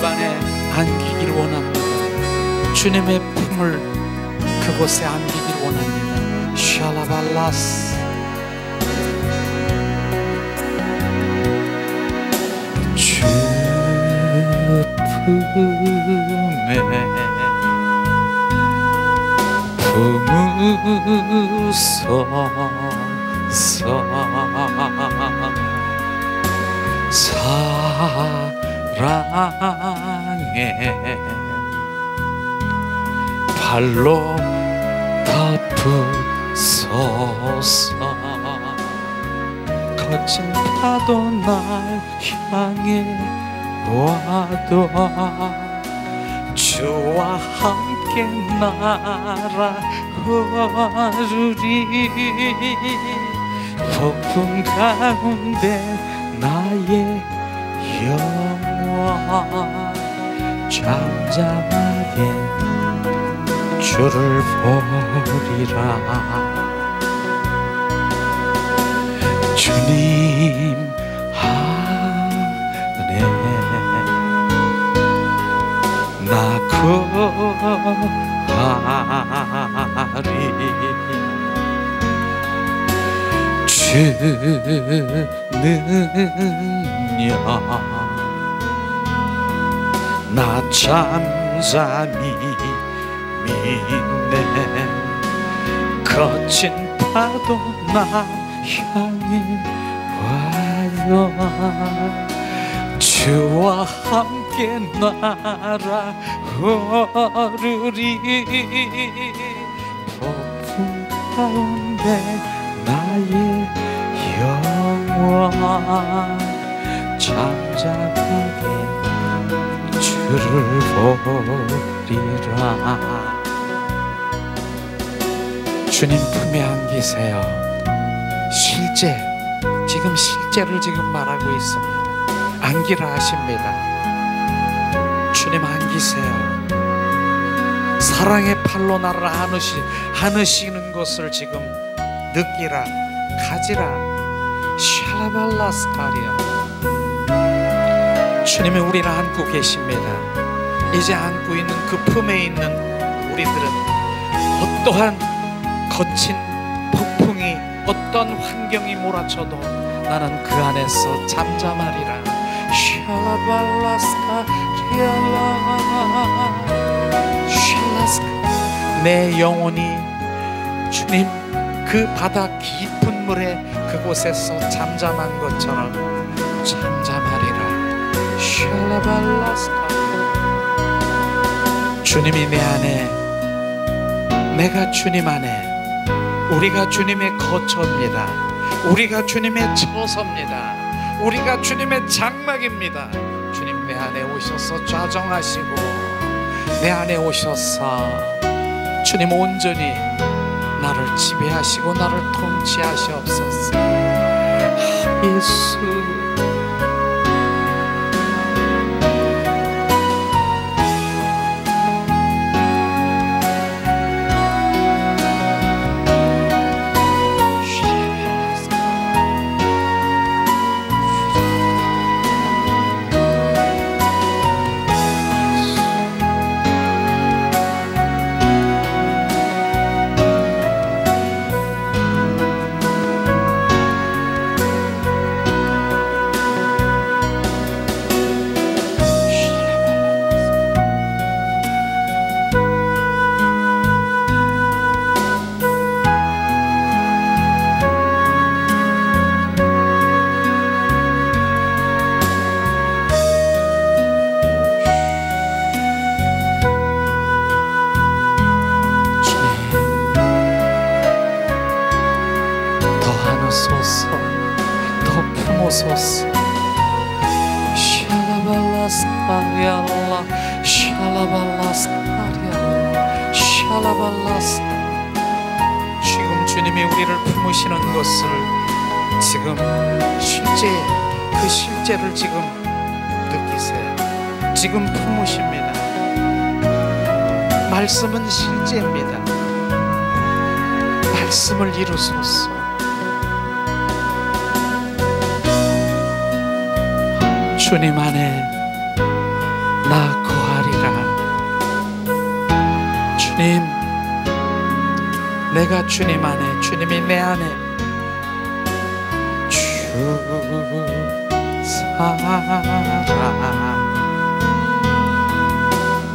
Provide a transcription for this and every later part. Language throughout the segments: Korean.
안에 안기길 원합니다. 주님의 품을 그곳에 안기길 원합니다. 샬라발라스. 주 품에 품으소서. 사랑의 발로 덮으소서. 거친 파도 날 향해 와도 주와 함께 날아오르리. 폭풍 가운데 나의 영원 잠잠하게 주를 보리라. 주님 안에 나 거하리. 주는요 나 잠잠히 믿네. 거친 파도 나 향해 와요. 주와 함께 날아오르리. 폭풍 가운데 나의 영원 잠잠하게 주를 보리라. 주님 품에 안기세요. 지금 실제를 지금 말하고 있습니다. 안기라 하십니다. 주님 안기세요. 사랑의 팔로 나를 안으시는 것을 지금 느끼라, 가지라. 샬라발라스카리아. 주님이 우리를 안고 계십니다. 이제 안고 있는 그 품에 있는 우리들은 어떠한 거친 폭풍이 어떤 환경이 몰아쳐도 나는 그 안에서 잠잠하리라. 샬라스카. 내 영혼이 주님 그 바다 깊은 물에 그곳에서 잠잠한 것처럼 잠잠하리라. 샬라발라스카. 주님이 내 안에, 내가 주님 안에, 우리가 주님의 거처입니다. 우리가 주님의 처소입니다. 우리가 주님의 장막입니다. 주님 내 안에 오셔서 좌정하시고 내 안에 오셔서 주님 온전히 나를 지배하시고 나를 통치하시옵소서. 예수. 주옵소서. 샬라발라스카리알라 샬라발라스카리알라 샬라발라스. 지금 주님이 우리를 품으시는 것을 지금 그 실제를 지금 느끼세요. 지금 품으십니다. 말씀은 실제입니다. 말씀을 이루소서. 주님 안에 나 거하리라. 주님, 내가 주님 안에, 주님이 내 안에, 주 사랑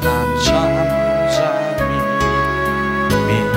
나 잠잠히 믿네.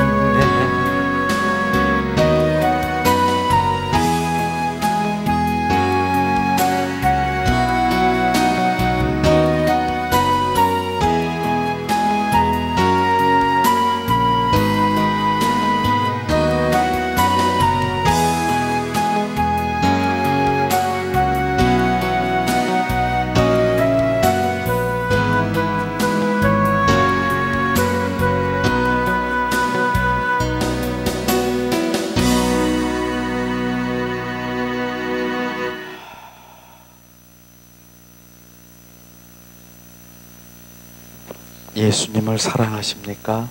예수님을 사랑하십니까?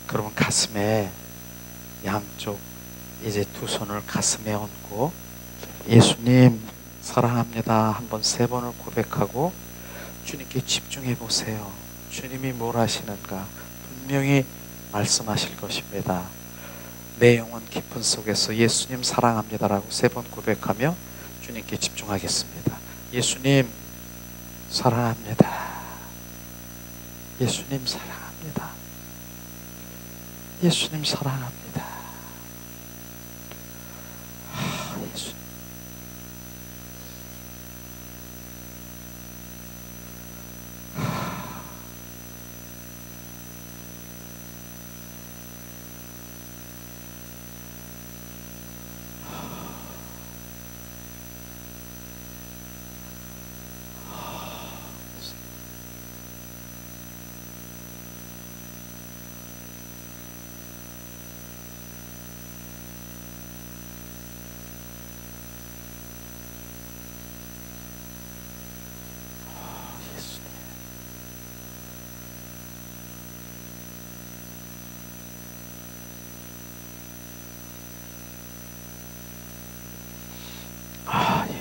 그러면 가슴에, 양쪽 이제 두 손을 가슴에 얹고 예수님 사랑합니다 한번 3번을 고백하고 주님께 집중해 보세요. 주님이 뭘 하시는가 분명히 말씀하실 것입니다. 내 영혼 깊은 속에서 예수님 사랑합니다라고 3번 고백하며 주님께 집중하겠습니다. 예수님 사랑합니다. 예수님 사랑합니다. 예수님 사랑합니다. 예수님.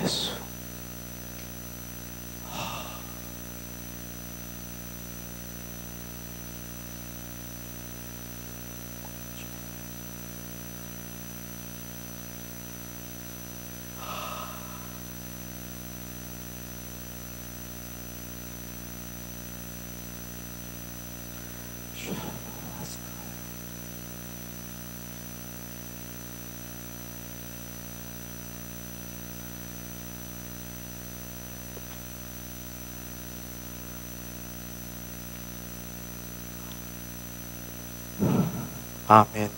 예수. 아멘.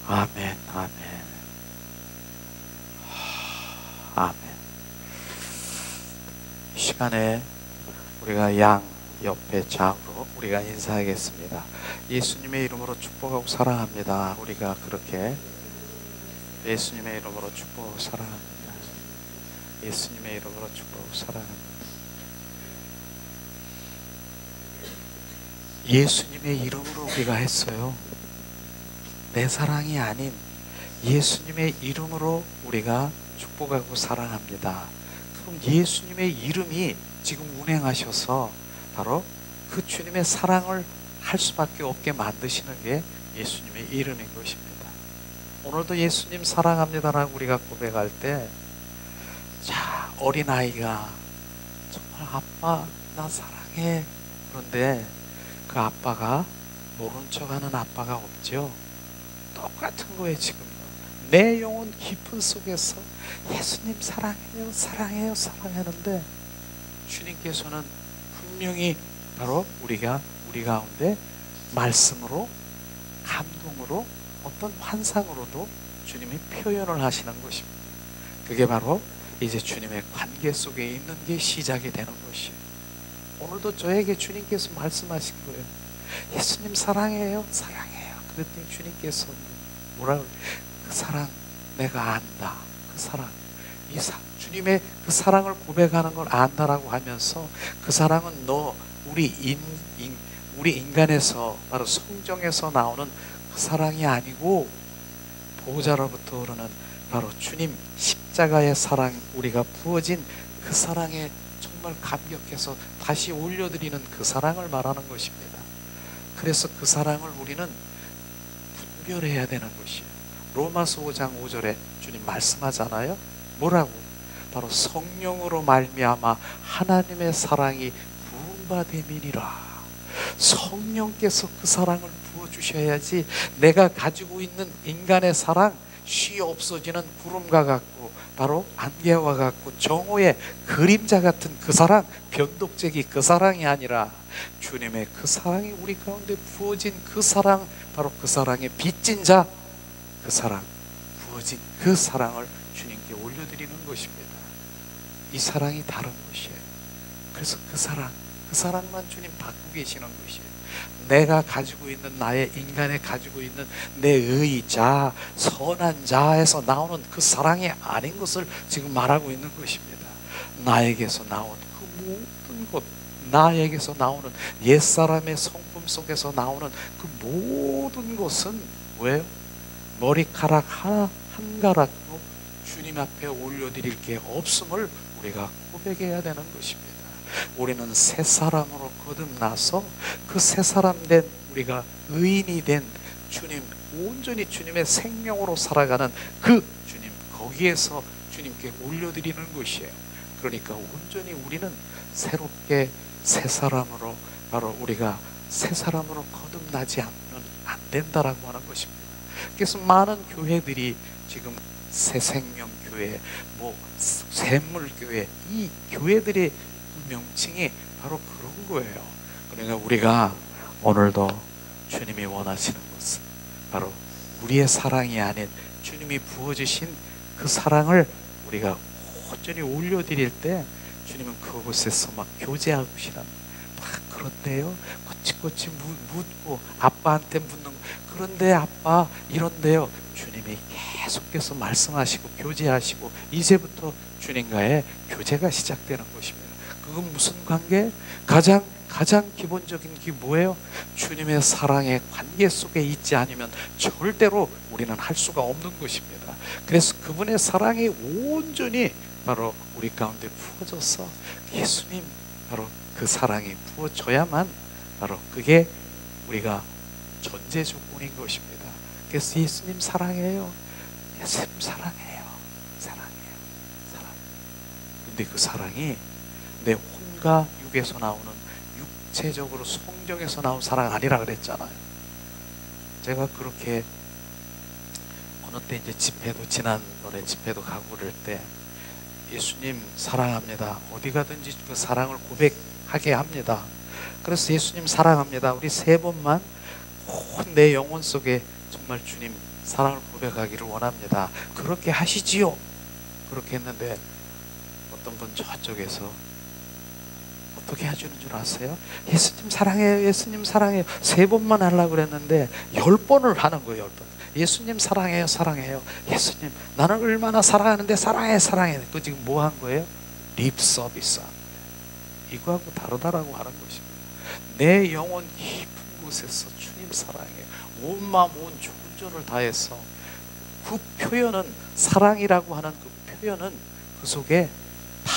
아멘. 아멘. 아멘. 이 시간에 우리가 양 옆에 좌우로 우리가 인사하겠습니다. 예수님의 이름으로 축복하고 사랑합니다. 우리가 그렇게 예수님의 이름으로 축복하고 사랑합니다. 예수님의 이름으로 축복하고 사랑합니다. 예수님의 이름으로 우리가 했어요. 내 사랑이 아닌 예수님의 이름으로 우리가 축복하고 사랑합니다. 그럼 예수님의 이름이 지금 운행하셔서 바로 그 주님의 사랑을 할 수밖에 없게 만드시는 게 예수님의 이름인 것입니다. 오늘도 예수님 사랑합니다라고 우리가 고백할 때, 자, 어린아이가 정말 아빠 나 사랑해, 그런데 그 아빠가 모른 척하는 아빠가 없죠. 똑같은 거예요. 지금 내 영혼 깊은 속에서 예수님 사랑해요 사랑해요 사랑하는데 주님께서는 분명히 바로 우리 가운데 말씀으로, 감동으로, 어떤 환상으로도 주님이 표현을 하시는 것입니다. 그게 바로 이제 주님의 관계 속에 있는 게 시작이 되는 것이에요. 오늘도 저에게 주님께서 말씀하신 거예요. 예수님 사랑해요 사랑해요. 그랬더니 주님께서 뭐라 그래요? 그 사랑 내가 안다. 그 사랑, 주님의 그 사랑을 고백하는 걸 안다라고 하면서 그 사랑은 우리 인간에서, 바로 성정에서 나오는 그 사랑이 아니고 보호자로부터 흐르는 바로 주님 십자가의 사랑, 우리가 부어진 그 사랑의 정말 정말 감격해서 다시 올려드리는 그 사랑을 말하는 것입니다. 그래서 그 사랑을 우리는 분별해야 되는 것이에요. 로마서 5장 5절에 주님 말씀하잖아요. 뭐라고? 바로 성령으로 말미암아 하나님의 사랑이 부음받음이니라. 성령께서 그 사랑을 부어주셔야지 내가 가지고 있는 인간의 사랑, 쉬 없어지는 구름과 같고 바로 안개와 같고 정오의 그림자 같은 그 사랑, 변덕쟁이 그 사랑이 아니라 주님의 그 사랑이 우리 가운데 부어진 그 사랑, 바로 그 사랑의 빚진 자, 그 사랑, 부어진 그 사랑을 주님께 올려드리는 것입니다. 이 사랑이 다른 것이에요. 그래서 그 사랑만 주님 받고 계시는 것이에요. 내가 가지고 있는 나의 인간에 가지고 있는 내 의자, 선한 자에서 나오는 그 사랑이 아닌 것을 지금 말하고 있는 것입니다. 나에게서 나온 그 모든 것, 나에게서 나오는 옛사람의 성품 속에서 나오는 그 모든 것은 왜요? 머리카락 하나 한 가락도 주님 앞에 올려드릴 게 없음을 우리가 고백해야 되는 것입니다. 우리는 새 사람으로 거듭나서 그 새 사람 된 우리가 의인이 된 주님, 온전히 주님의 생명으로 살아가는 그 주님, 거기에서 주님께 올려드리는 것이에요. 그러니까 온전히 우리는 새롭게 새 사람으로, 바로 우리가 새 사람으로 거듭나지 않으면 안 된다라고 하는 것입니다. 그래서 많은 교회들이 지금 새생명교회, 샘물교회, 이 교회들의 명칭이 바로 그런 거예요. 그러니까 우리가 오늘도 주님이 원하시는 것은 바로 우리의 사랑이 아닌 주님이 부어주신 그 사랑을 우리가 온전히 올려드릴 때 주님은 그곳에서 막 교제하고 계시는, 막 그런데요, 꼬치꼬치 묻고 아빠한테 묻는 거, 그런데 아빠 이런데요, 주님이 계속해서 말씀하시고 교제하시고 이제부터 주님과의 교제가 시작되는 것입니다. 그건 무슨 관계? 가장 기본적인 게 뭐예요? 주님의 사랑의 관계 속에 있지 않으면 절대로 우리는 할 수가 없는 것입니다. 그래서 그분의 사랑이 온전히 바로 우리 가운데 부어져서 예수님, 바로 그 사랑이 부어져야만 바로 그게 우리가 전제 조건인 것입니다. 그래서 예수님 사랑해요. 예수님 사랑해요. 사랑해요. 사랑. 근데 그 사랑이 내 혼과 육에서 나오는, 육체적으로 성정에서 나온 사랑 아니라 그랬잖아요. 제가 그렇게 어느 때 이제 집회도, 지난번에 집회도 가고 그럴 때 예수님 사랑합니다. 어디 가든지 그 사랑을 고백하게 합니다. 그래서 예수님 사랑합니다. 우리 3번만 온 내 영혼 속에 정말 주님 사랑을 고백하기를 원합니다. 그렇게 하시지요. 그렇게 했는데 어떤 분 저쪽에서 어떻게 해주는 줄 아세요? 예수님 사랑해요. 예수님 사랑해요. 3번만 하려고 그랬는데 10번을 하는 거예요. 10번. 예수님 사랑해요. 사랑해요. 예수님 나는 얼마나 사랑하는데 사랑해 사랑해. 그 지금 뭐 한 거예요? 립 서비스. 이거하고 다르다라고 하는 것입니다. 내 영혼 깊은 곳에서 주님 사랑해요. 온 마음 온 존재를 다해서 그 표현은, 사랑이라고 하는 그 표현은 그 속에 다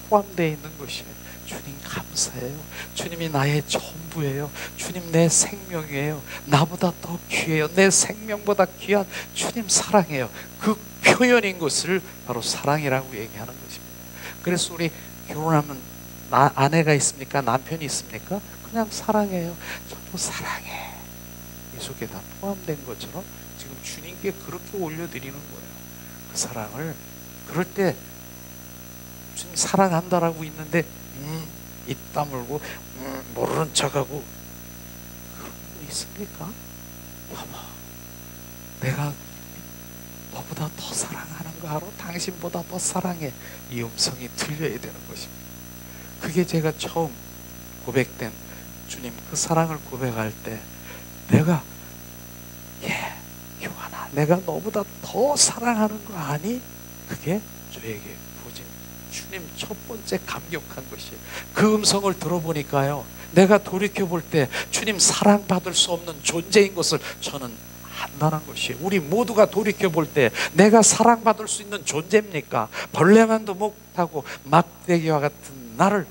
포함되어 있는 것이에요. 주님 감사해요. 주님이 나의 전부예요. 주님 내 생명이에요. 나보다 더 귀해요. 내 생명보다 귀한 주님 사랑해요. 그 표현인 것을 바로 사랑이라고 얘기하는 것입니다. 그래서 우리 결혼하면 아내가 있습니까? 남편이 있습니까? 그냥 사랑해요. 저도 사랑해. 이 속에 다 포함된 것처럼 지금 주님께 그렇게 올려드리는 거예요. 그 사랑을. 그럴 때 주님 사랑한다라고 있는데 입 다물고 모르는 척하고 그런 분 있습니까? 여보, 내가 너보다 더 사랑하는 거 알아? 당신보다 더 사랑해. 이 음성이 들려야 되는 것입니다. 그게 제가 처음 고백된 주님 그 사랑을 고백할 때 내가 교환아, 내가 너보다 더 사랑하는 거 아니? 그게 저에게 보진 주님 첫 번째 감격한 것이에요. 그 음성을 들어보니까요, 내가 돌이켜볼 때 주님 사랑받을 수 없는 존재인 것을 저는 안다는 것이에요. 우리 모두가 돌이켜볼 때 내가 사랑받을 수 있는 존재입니까? 벌레만도 못하고 막대기와 같은 나를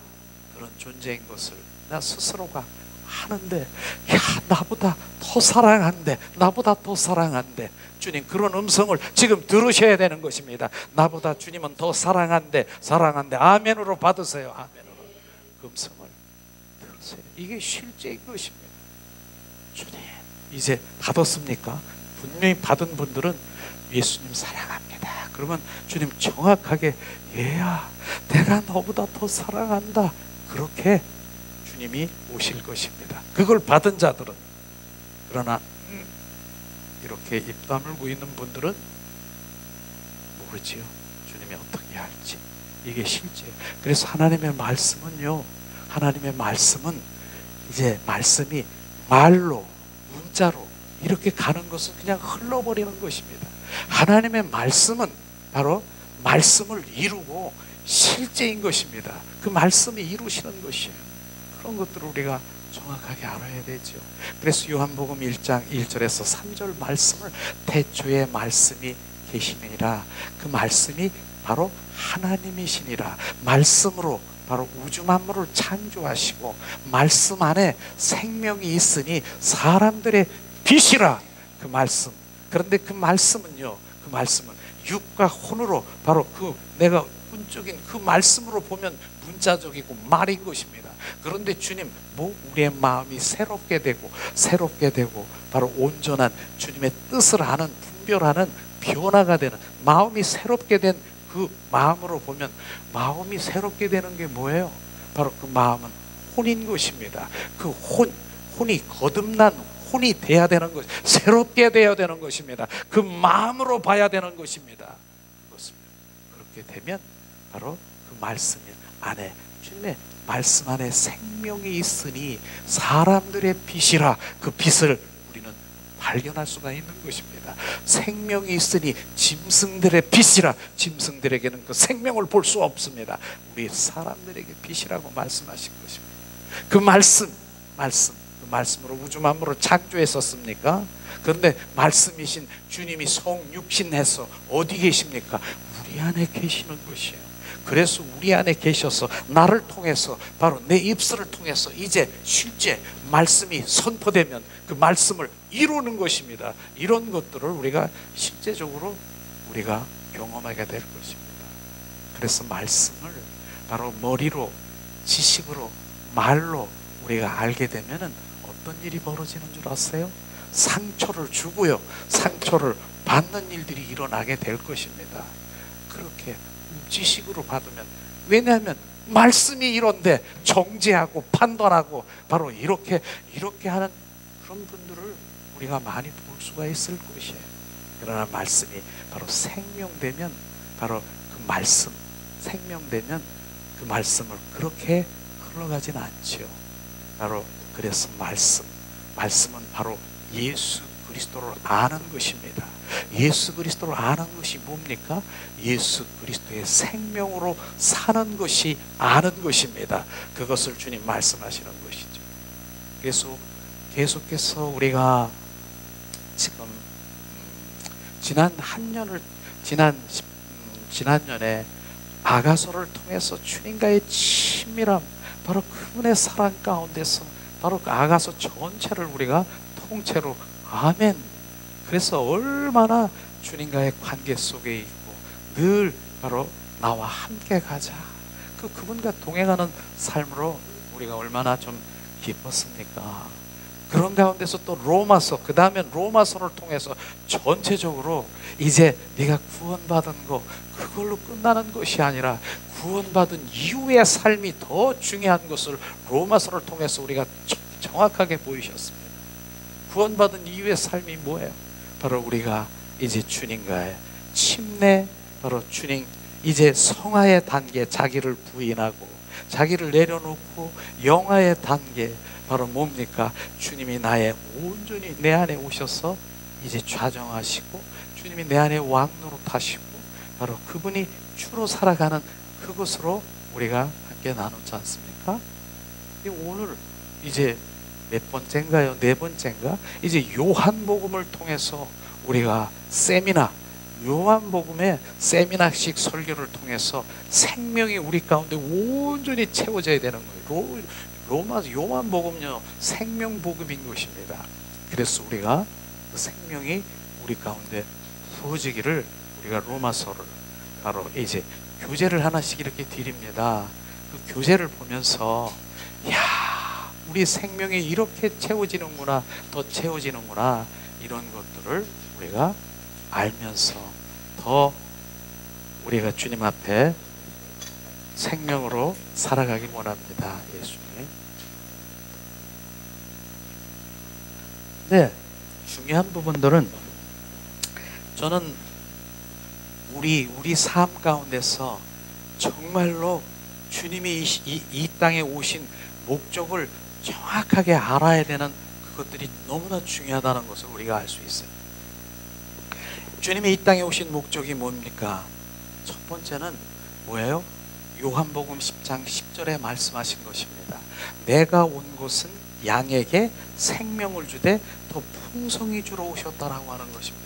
그런 존재인 것을 나 스스로가 하는데, 야, 나보다 더 사랑한대, 나보다 더 사랑한대. 주님, 그런 음성을 지금 들으셔야 되는 것입니다. 나보다 주님은 더 사랑한대, 사랑한대. 아멘으로 받으세요. 아멘으로 그 음성을 들으세요. 이게 실제인 것입니다. 주님, 이제 받았습니까? 분명히 받은 분들은 예수님 사랑합니다. 그러면 주님 정확하게, 얘야, 내가 너보다 더 사랑한다, 그렇게 주님이 오실 것입니다. 그걸 받은 자들은. 그러나 이렇게 입 다물고 있는 분들은 모르지요. 주님이 어떻게 할지. 이게 실제. 그래서 하나님의 말씀은요, 하나님의 말씀은 이제 말씀이 말로, 문자로 이렇게 가는 것은 그냥 흘러버리는 것입니다. 하나님의 말씀은 바로 말씀을 이루고 실제인 것입니다. 그 말씀이 이루시는 것이에요. 그런 것들을 우리가 정확하게 알아야 되죠. 그래서 요한복음 1장 1절에서 3절 말씀을, 태초에 말씀이 계시니라, 그 말씀이 바로 하나님이시니라, 말씀으로 바로 우주 만물을 창조하시고 말씀 안에 생명이 있으니 사람들의 빛이라, 그 말씀. 그런데 그 말씀은요, 그 말씀은 육과 혼으로, 바로 그 내가 혼적인 그 말씀으로 보면 문자적이고 말인 것입니다. 그런데 주님, 우리의 마음이 새롭게 되고 바로 온전한 주님의 뜻을 아는, 분별하는 변화가 되는, 마음이 새롭게 된 그 마음으로 보면, 마음이 새롭게 되는 게 뭐예요? 바로 그 마음은 혼인 것입니다. 그 혼이 거듭난 혼이 돼야 되는 것, 새롭게 돼야 되는 것입니다. 그 마음으로 봐야 되는 것입니다. 그렇게 되면 바로 그 말씀 안에, 주님의 말씀 안에 생명이 있으니 사람들의 빛이라, 그 빛을 우리는 발견할 수가 있는 것입니다. 생명이 있으니 짐승들의 빛이라, 짐승들에게는 그 생명을 볼 수 없습니다. 우리 사람들에게 빛이라고 말씀하신 것입니다. 그 그 말씀으로 우주 만물을 창조했었습니까? 그런데 말씀이신 주님이 성육신해서 어디 계십니까? 우리 안에 계시는 것이에요. 그래서 우리 안에 계셔서 나를 통해서, 바로 내 입술을 통해서 이제 실제 말씀이 선포되면 그 말씀을 이루는 것입니다. 이런 것들을 우리가 실제적으로 우리가 경험하게 될 것입니다. 그래서 말씀을 바로 머리로, 지식으로, 말로 우리가 알게 되면은 어떤 일이 벌어지는 줄 아세요? 상처를 주고요, 상처를 받는 일들이 일어나게 될 것입니다. 그렇게 지식으로 받으면, 왜냐하면 말씀이 이런데 정죄하고 판단하고 바로 이렇게 하는 그런 분들을 우리가 많이 볼 수가 있을 것이에요. 그러나 말씀이 바로 생명되면, 바로 그 말씀 생명되면 그 말씀을 그렇게 흘러가지는 않죠. 바로 그래서 말씀은 바로 예수 그리스도를 아는 것입니다. 예수 그리스도를 아는 것이 뭡니까? 예수 그리스도의 생명으로 사는 것이 아는 것입니다. 그것을 주님 말씀하시는 것이죠. 그래서 계속해서 우리가 지금 지난년에 아가서를 통해서 주님과의 친밀함, 바로 그분의 사랑 가운데서 바로 그 아가서 전체를 우리가 통째로, 아멘. 그래서 얼마나 주님과의 관계 속에 있고 늘 바로 나와 함께 가자, 그분과 동행하는 삶으로 우리가 얼마나 좀 기뻤습니까? 그런 가운데서 또 로마서, 그 다음에 로마서를 통해서 전체적으로 이제 네가 구원받은 거 그걸로 끝나는 것이 아니라 구원받은 이후의 삶이 더 중요한 것을 로마서를 통해서 우리가 정확하게 보이셨습니다. 구원받은 이후의 삶이 뭐예요? 바로 우리가 이제 주님과의 침례, 바로 주님 이제 성화의 단계, 자기를 부인하고 자기를 내려놓고 영화의 단계, 바로 뭡니까? 주님이 나의 온전히 내 안에 오셔서 이제 좌정하시고 주님이 내 안에 왕노릇하시고 바로 그분이 주로 살아가는 그것으로 우리가 함께 나누지 않습니까? 오늘 이제 몇 번째인가요? 네 번째인가? 이제 요한복음을 통해서 우리가 세미나, 요한복음의 세미나식 설교를 통해서 생명이 우리 가운데 온전히 채워져야 되는 거예요. 로마서 요한복음요 생명복음인 것입니다. 그래서 우리가 그 생명이 우리 가운데 부어지기를 우리가 로마서를 바로 이제 교재를 하나씩 이렇게 드립니다. 그 교재를 보면서 야, 우리 생명이 이렇게 채워지는구나, 더 채워지는구나, 이런 것들을 우리가 알면서 더 우리가 주님 앞에 생명으로 살아가길 원합니다. 예수님. 네, 중요한 부분들은 저는 우리 삶 가운데서 정말로 주님이 이 땅에 오신 목적을 정확하게 알아야 되는 그것들이 너무나 중요하다는 것을 우리가 알 수 있어요. 주님이 이 땅에 오신 목적이 뭡니까? 첫 번째는 뭐예요? 요한복음 10장 10절에 말씀하신 것입니다. 내가 온 것은 양에게 생명을 주되 더 풍성히 주러 오셨다라고 하는 것입니다.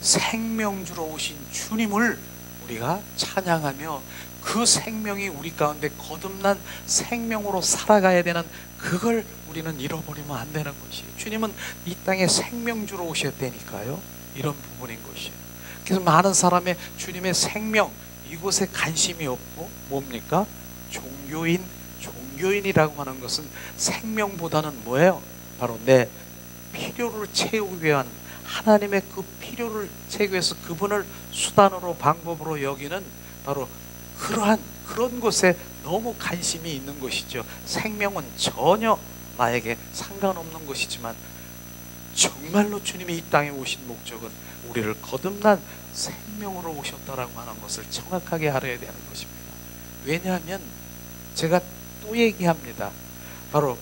생명 주러 오신 주님을 우리가 찬양하며 그 생명이 우리 가운데 거듭난 생명으로 살아가야 되는 그걸 우리는 잃어버리면 안 되는 것이에요. 주님은 이 땅에 생명 주러 오셨다니까요. 이런 부분인 것이에요. 그래서 많은 사람의 주님의 생명 이곳에 관심이 없고 뭡니까? 종교인이라고 하는 것은 생명보다는 뭐예요? 바로 내 필요를 채우기 위한 하나님의 그 필요를 채우기 위해서 그분을 수단으로 방법으로 여기는 바로 그런 것에 너무 관심이 있는 것이죠. 생명은 전혀 나에게 상관없는 것이지만 정말로 주님이 이 땅에 오신 목적은 우리를 거듭난 생명으로 오셨다라고 하는 것을 정확하게 알아야 되는 것입니다. 왜냐하면 제가 또 얘기합니다. 바로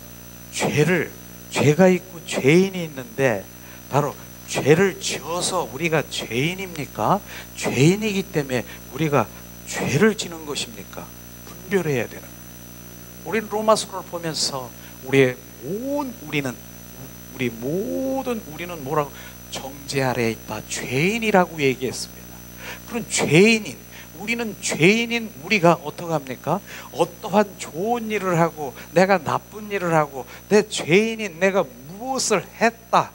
죄가 있고 죄인이 있는데 바로 죄를 지어서 우리가 죄인입니까? 죄인이기 때문에 우리가 죄를 지는 것입니까? 분별해야 되는 거예요. 우리는 로마서를 보면서 우리는 뭐라고? 정죄 아래에 있다. 죄인이라고 얘기했습니다. 그런 우리는 죄인인 우리가 어떻게 합니까? 어떠한 좋은 일을 하고 내가 나쁜 일을 하고 내 죄인인 내가 무엇을 했다.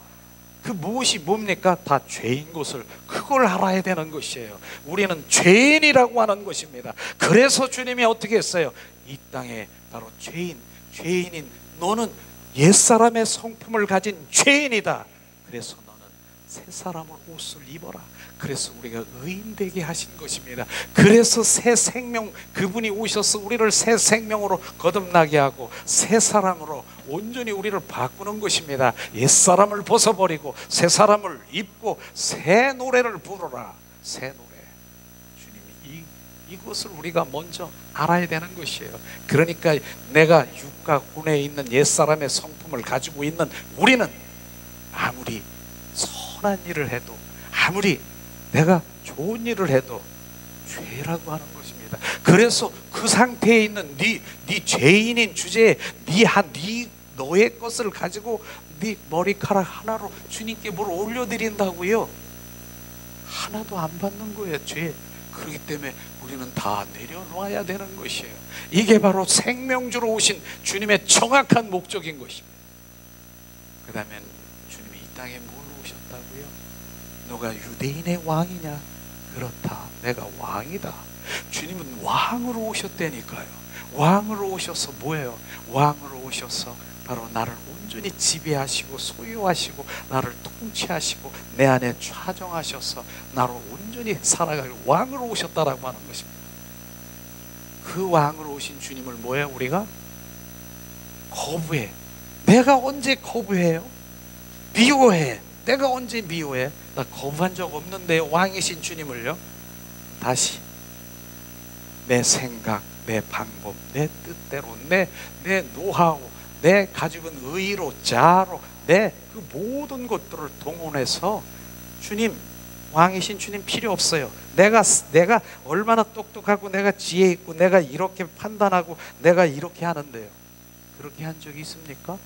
그 무엇이 뭡니까? 다 죄인 것을 그걸 알아야 되는 것이에요. 우리는 죄인이라고 하는 것입니다. 그래서 주님이 어떻게 했어요? 이 땅에 바로 죄인인 너는 옛사람의 성품을 가진 죄인이다. 그래서 너는 새 사람을 옷을 입어라. 그래서 우리가 의인되게 하신 것입니다. 그래서 새 생명 그분이 오셔서 우리를 새 생명으로 거듭나게 하고 새 사람으로 온전히 우리를 바꾸는 것입니다. 옛사람을 벗어버리고 새 사람을 입고 새 노래를 부르라. 새 노래. 주님이 이것을 우리가 먼저 알아야 되는 것이에요. 그러니까 내가 육가군에 있는 옛사람의 성품을 가지고 있는 우리는 아무리 선한 일을 해도 아무리 내가 좋은 일을 해도 죄라고 하는 것입니다. 그래서 그 상태에 있는 네 죄인인 주제에 너의 것을 가지고 네 머리카락 하나로 주님께 뭘 올려드린다고요? 하나도 안 받는 거예요. 죄. 그렇기 때문에 우리는 다 내려놔야 되는 것이에요. 이게 바로 생명주로 오신 주님의 정확한 목적인 것입니다. 그 다음에 주님이 이 땅에 뭘 오셨다고요? 너가 유대인의 왕이냐? 그렇다. 내가 왕이다. 주님은 왕으로 오셨다니까요. 왕으로 오셔서 뭐예요? 왕으로 오셔서 바로 나를 온전히 지배하시고 소유하시고 나를 통치하시고 내 안에 좌정하셔서 나로 온전히 살아갈 왕으로 오셨다라고 하는 것입니다. 그 왕으로 오신 주님을 뭐예요? 우리가 거부해. 내가 언제 거부해요? 미워해. 내가 언제 미워해? 나 거부한 적 없는데 왕이신 주님을요. 다시 내 생각, 내 방법, 내 뜻대로 내 노하우, 내 가지고 있는 의로, 자로 내 그 모든 것들을 동원해서 주님, 왕이신 주님 필요 없어요. 내가 얼마나 똑똑하고 내가 지혜 있고 내가 이렇게 판단하고 내가 이렇게 하는데요. 그렇게 한 적이 있습니까?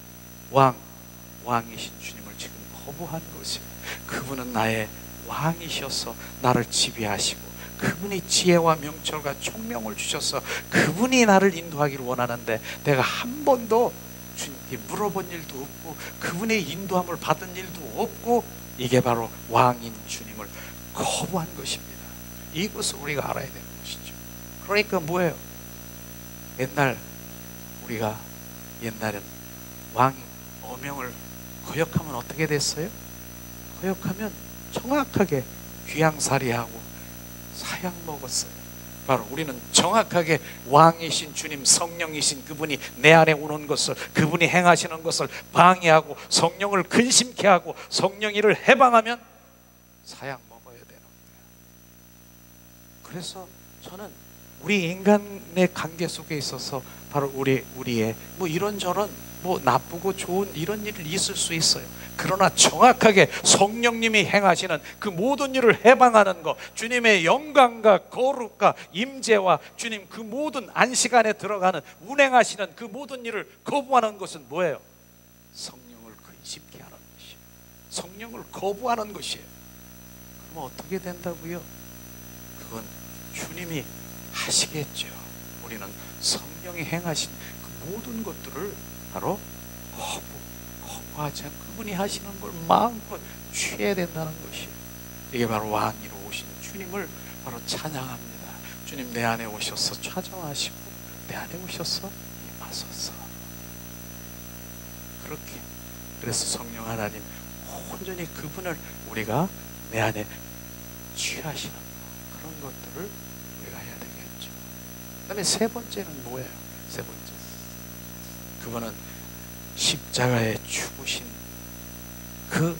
왕이신 주님을 지금 거부한 것입니다. 그분은 나의 왕이셔서 나를 지배하시고, 그분이 지혜와 명철과 총명을 주셔서 그분이 나를 인도하기를 원하는데 내가 한 번도 주님께 물어본 일도 없고 그분의 인도함을 받은 일도 없고, 이게 바로 왕인 주님을 거부한 것입니다. 이것을 우리가 알아야 되는 것이죠. 그러니까 뭐예요? 옛날엔 왕 어명을 거역하면 어떻게 됐어요? 거역하면 정확하게 귀양살이하고 사형 먹었어요. 바로 우리는 정확하게 왕이신 주님, 성령이신 그분이 내 안에 오는 것을, 그분이 행하시는 것을 방해하고 성령을 근심케 하고 성령이를 해방하면 사형 먹어야 되는 거예요. 그래서 저는 우리 인간의 관계 속에 있어서 바로 우리의 뭐 이런저런 뭐 나쁘고 좋은 이런 일이 있을 수 있어요. 그러나 정확하게 성령님이 행하시는 그 모든 일을 해방하는 것, 주님의 영광과 거룩과 임재와 주님 그 모든 안식 안에 들어가는 운행하시는 그 모든 일을 거부하는 것은 뭐예요? 성령을 근심케 하는 것이에요. 성령을 거부하는 것이에요. 그럼 어떻게 된다고요? 그건 주님이 하시겠죠. 우리는 성령이 행하신 그 모든 것들을 바로 거부하지 않고 그분이 하시는 걸 마음껏 취해야 된다는 것이에요. 이게 바로 왕위로 오신 주님을 바로 찬양합니다. 주님 내 안에 오셔서 좌정하시고 내 안에 오셔서 임하소서. 그렇게, 그래서 성령 하나님 온전히 그분을 우리가 내 안에 취하시는 그런 것들을 우리가 해야 되겠죠. 그 다음에 세 번째는 뭐예요? 세 번째, 그분은 십자가에 죽으신 그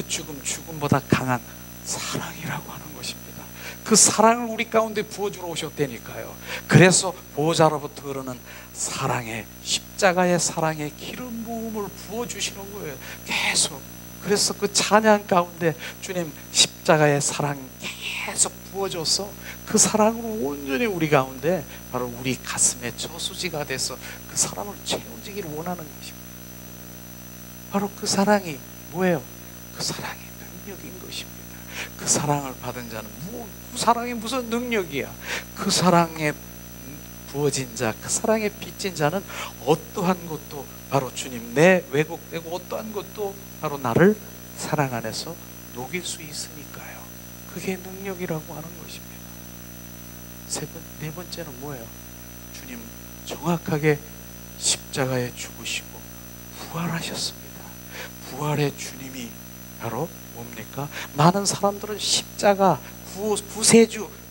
죽음보다 강한 사랑이라고 하는 것입니다. 그 사랑을 우리 가운데 부어주러 오셨다니까요. 그래서 보호자로부터 흐르는 사랑의, 십자가의 사랑의 기름 부음을 부어주시는 거예요. 계속. 그래서 그 찬양 가운데 주님 십자가의 사랑 계속 부어줘서 그 사랑으로 온전히 우리 가운데 바로 우리 가슴에 저수지가 돼서 그 사랑을 채워지기를 원하는 것입니다. 바로 그 사랑이 뭐예요? 그 사랑이 능력인 것입니다. 그 사랑을 받은 자는 그 사랑이 무슨 능력이야? 그 사랑에 부어진 자, 그 사랑에 빚진 자는 어떠한 것도 바로 주님 내 왜곡되고 어떠한 것도 바로 나를 사랑 안에서 녹일 수 있으니까요. 그게 능력이라고 하는 것입니다. 네 번째는 뭐예요? 주님 정확하게 십자가에 죽으시고 부활하셨습니다. 부활의 주님이 바로 뭡니까? 많은 사람들은 십자가,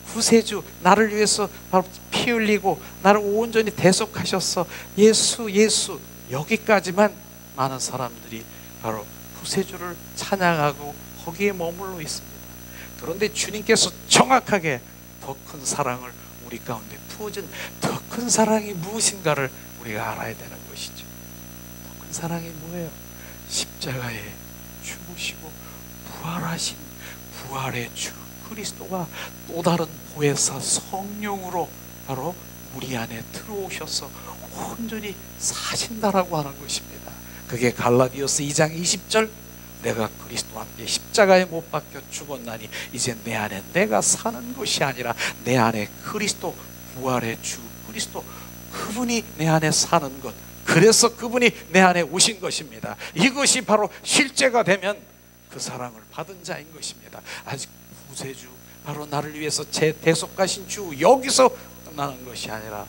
구세주 나를 위해서 바로 피 흘리고 나를 온전히 대속하셨어, 예수 여기까지만 많은 사람들이 바로 구세주를 찬양하고 거기에 머물러 있습니다. 그런데 주님께서 정확하게 더 큰 사랑을 우리 가운데 부어준 더 큰 사랑이 무엇인가를 우리가 알아야 되는 것이죠. 더 큰 사랑이 뭐예요? 십자가에 죽으시고 부활하신 부활의 주 그리스도가 또 다른 보혜사 성령으로 바로 우리 안에 들어오셔서 온전히 사신다라고 하는 것입니다. 그게 갈라디아서 2장 20절, 내가 그리스도와 함께 십자가에 못 박혀 죽었나니 이제 내 안에 내가 사는 것이 아니라 내 안에 그리스도, 부활의 주 그리스도, 그분이 내 안에 사는 것, 그래서 그분이 내 안에 오신 것입니다. 이것이 바로 실제가 되면 그 사랑을 받은 자인 것입니다. 아직 구세주, 바로 나를 위해서 제 대속하신 주, 여기서 끝나는 것이 아니라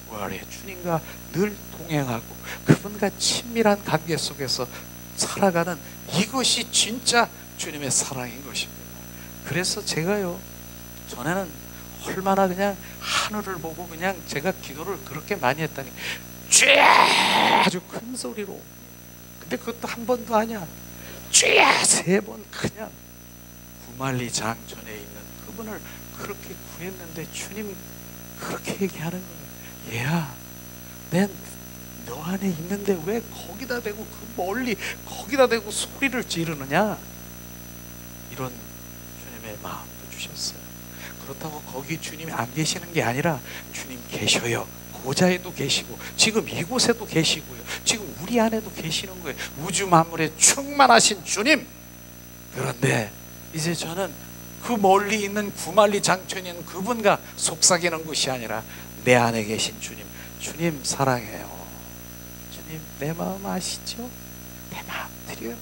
부활의 주님과 늘 동행하고 그분과 친밀한 관계 속에서 살아가는, 이것이 진짜 주님의 사랑인 것입니다. 그래서 제가요, 전에는 얼마나 그냥 하늘을 보고 그냥 제가 기도를 그렇게 많이 했다니, 쥐야 아주 큰 소리로, 근데 그것도 한 번도 아니야, 쥐야 3번, 그냥 구말리 장전에 있는 그분을 그렇게 구했는데 주님 그렇게 얘기하는 거예요. 얘야, 난 너 안에 있는데 왜 거기다 대고 그 멀리 거기다 대고 소리를 지르느냐, 이런 주님의 마음도 주셨어요. 그렇다고 거기 주님이 안 계시는 게 아니라 주님 계셔요. 보좌에도 계시고 지금 이곳에도 계시고요, 지금 우리 안에도 계시는 거예요. 우주 만물에 충만하신 주님, 그런데 이제 저는 그 멀리 있는 구말리 장천인 그분과 속삭이는 것이 아니라 내 안에 계신 주님, 주님 사랑해요. 주님 내 마음 아시죠? 내 마음 드려요.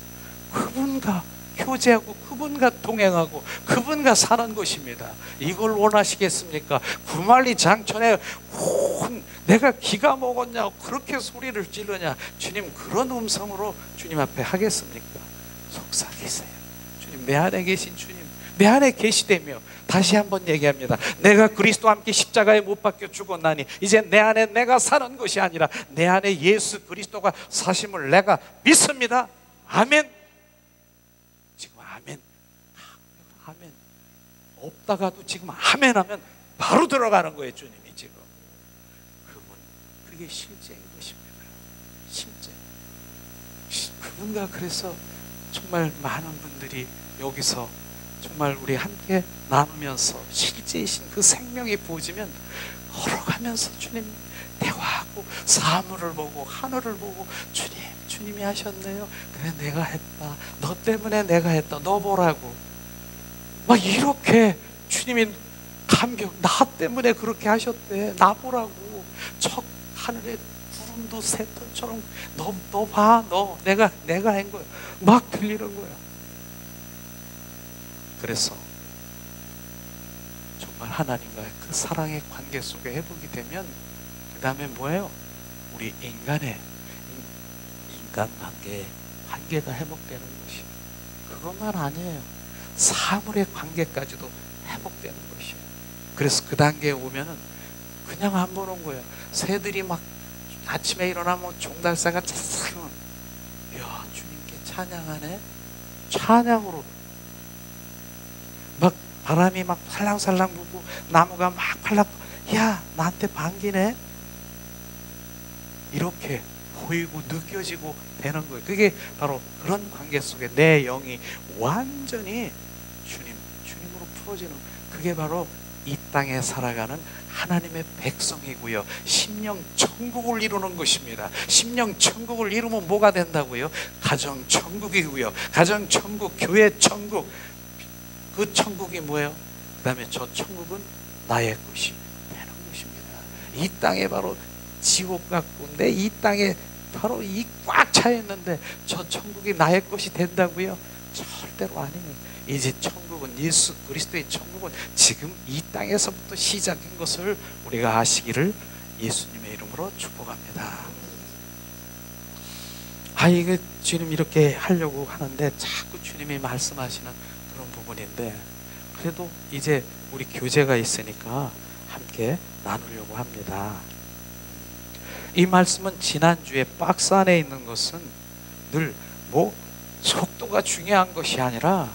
그분과 교제하고 그분과 동행하고 그분과 사는 것입니다. 이걸 원하시겠습니까? 구말리 장천에 내가 기가 먹었냐고 그렇게 소리를 지르냐, 주님 그런 음성으로 주님 앞에 하겠습니까? 속삭이세요. 주님 내 안에 계신 주님, 내 안에 계시다며. 다시 한번 얘기합니다. 내가 그리스도와 함께 십자가에 못 박혀 죽었나니 이제 내 안에 내가 사는 것이 아니라 내 안에 예수 그리스도가 사심을 내가 믿습니다. 아멘. 지금 아멘. 아멘. 없다가도 지금 아멘 하면 바로 들어가는 거예요. 주님이 지금 그게 실제인 것입니다. 실제. 그분과 그래서 정말 많은 분들이 여기서 정말 우리 함께 나누면서 실제이신 그 생명이 부어지면 걸어가면서 주님 대화하고 사물을 보고 하늘을 보고 주님, 주님이 하셨네요. 그래 내가 했다. 너 때문에 내가 했다. 너 보라고. 막 이렇게 주님이 감격. 나 때문에 그렇게 하셨대. 나 보라고. 저 하늘에 구름도 새털처럼 너 봐. 너 내가 한 거야. 막 들리는 거야. 그래서 정말 하나님과의 그 사랑의 관계 속에 회복이 되면 그 다음에 뭐예요? 우리 인간의 관계가 회복되는 것이에요. 그것만 아니에요. 사물의 관계까지도 회복되는 것이에요. 그래서 그 단계에 오면은 그냥 안 보는 거예요. 새들이 막 아침에 일어나면 종달새가 찼으면 야 주님께 찬양하네. 찬양으로 막 바람이 막 살랑살랑 불고 나무가 막 팔랑, 야 나한테 반기네. 이렇게 보이고 느껴지고 되는 거예요. 그게 바로 그런 관계 속에 내 영이 완전히 주님으로 풀어지는, 그게 바로 이 땅에 살아가는 하나님의 백성이고요. 심령 천국을 이루는 것입니다. 심령 천국을 이루면 뭐가 된다고요? 가정 천국이고요. 가정 천국, 교회 천국. 그 천국이 뭐예요? 그 다음에 저 천국은 나의 것이 되는 것입니다. 이 땅에 바로 지옥 같고 내 이 땅에 바로 이 꽉 차 있는데 저 천국이 나의 것이 된다고요? 절대로 아니에요. 이제 천국은, 예수 그리스도의 천국은 지금 이 땅에서부터 시작인 것을 우리가 아시기를 예수님의 이름으로 축복합니다. 이게 주님 이렇게 하려고 하는데 자꾸 주님이 말씀하시는 그런 부분인데, 그래도 이제 우리 교제가 있으니까 함께 나누려고 합니다. 이 말씀은 지난주에 박스 안에 있는 것은 늘 속도가 중요한 것이 아니라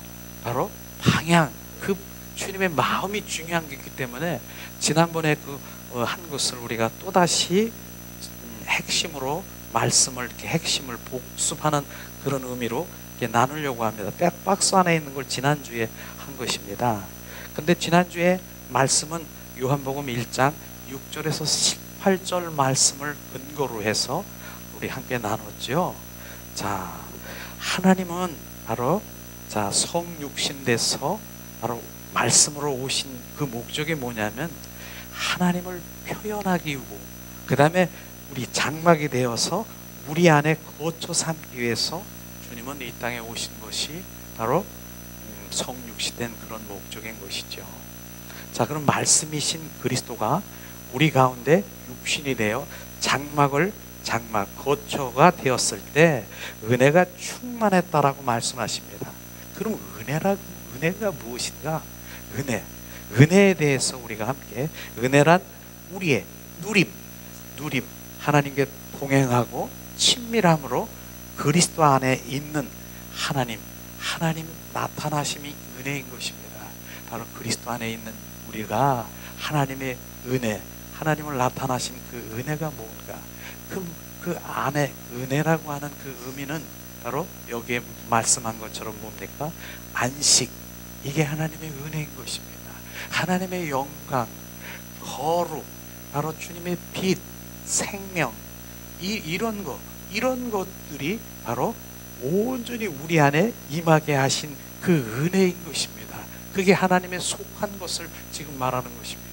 바로 방향, 그 주님의 마음이 중요한 게 있기 때문에 지난번에 한 것을 우리가 또다시 핵심으로 말씀을 이렇게 핵심을 복습하는 그런 의미로 이렇게 나누려고 합니다. 박스 안에 있는 걸 지난주에 한 것입니다. 근데 지난주에 말씀은 요한복음 1장 6절에서 18절 말씀을 근거로 해서 우리 함께 나눴죠. 자, 하나님은 바로 성육신 돼서 바로 말씀으로 오신 그 목적이 뭐냐면 하나님을 표현하기 위고, 그 다음에 우리 장막이 되어서 우리 안에 거처 삼기 위해서 주님은 이 땅에 오신 것이 바로 성육신 된 그런 목적인 것이죠. 자, 그럼 말씀이신 그리스도가 우리 가운데 육신이 되어 장막 거처가 되었을 때 은혜가 충만했다라고 말씀하십니다. 그럼 은혜가 무엇인가? 은혜에 대해서 우리가 함께, 은혜란 우리의 누림, 하나님께 동행하고 친밀함으로 그리스도 안에 있는 하나님 나타나심이 은혜인 것입니다. 바로 그리스도 안에 있는 우리가 하나님의 은혜, 하나님을 나타나신 그 은혜가 뭔가, 그 안에 은혜라고 하는 그 의미는 바로 여기에 말씀한 것처럼 뭡니까? 안식, 이게 하나님의 은혜인 것입니다. 하나님의 영광, 거룩, 바로 주님의 빛, 생명, 이런 것들이 바로 온전히 우리 안에 임하게 하신 그 은혜인 것입니다. 그게 하나님의 속한 것을 지금 말하는 것입니다.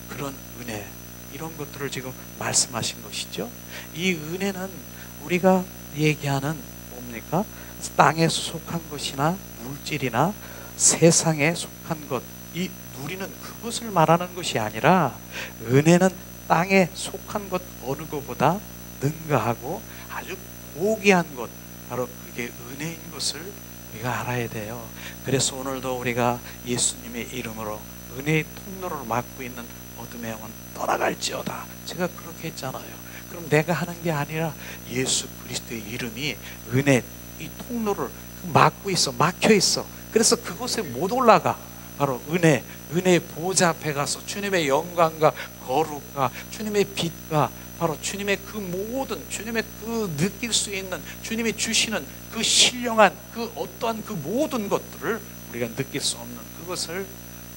그런 은혜, 이런 것들을 지금 말씀하신 것이죠. 이 은혜는 우리가 얘기하는 뭡니까? 땅에 속한 것이나 물질이나 세상에 속한 것, 이 누리는 그것을 말하는 것이 아니라, 은혜는 땅에 속한 것 어느 것보다 능가하고 아주 고귀한 것, 바로 그게 은혜인 것을 우리가 알아야 돼요. 그래서 오늘도 우리가 예수님의 이름으로 은혜의 통로를 막고 있는 어둠의 영은 떠나갈지어다, 제가 그렇게 했잖아요. 그럼 내가 하는 게 아니라 예수 그리스도의 이름이 은혜 이 통로를 막고 있어, 막혀 있어. 그래서 그곳에 못 올라가. 바로 은혜의 보좌 앞에 가서 주님의 영광과 거룩과 주님의 빛과 바로 주님의 그 모든, 주님의 그 느낄 수 있는, 주님이 주시는 그 신령한 그 어떠한 그 모든 것들을 우리가 느낄 수 없는 그것을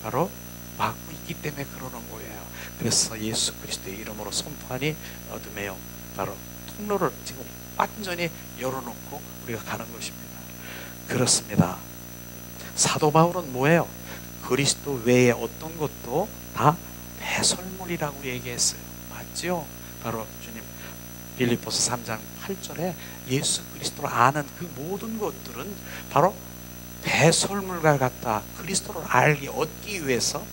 바로 막고 있기 때문에 그러는 거예요. 그래서 예수 그리스도의 이름으로 선포하니 어둠의 영, 바로 통로를 지금 완전히 열어놓고 우리가 가는 것입니다. 그렇습니다. 사도 바울은 뭐예요? 그리스도 외에 어떤 것도 다 배설물이라고 얘기했어요. 맞죠? 바로 주님 빌립보서 3장 8절에 예수 그리스도를 아는 그 모든 것들은 바로 배설물과 같다. 그리스도를 얻기 위해서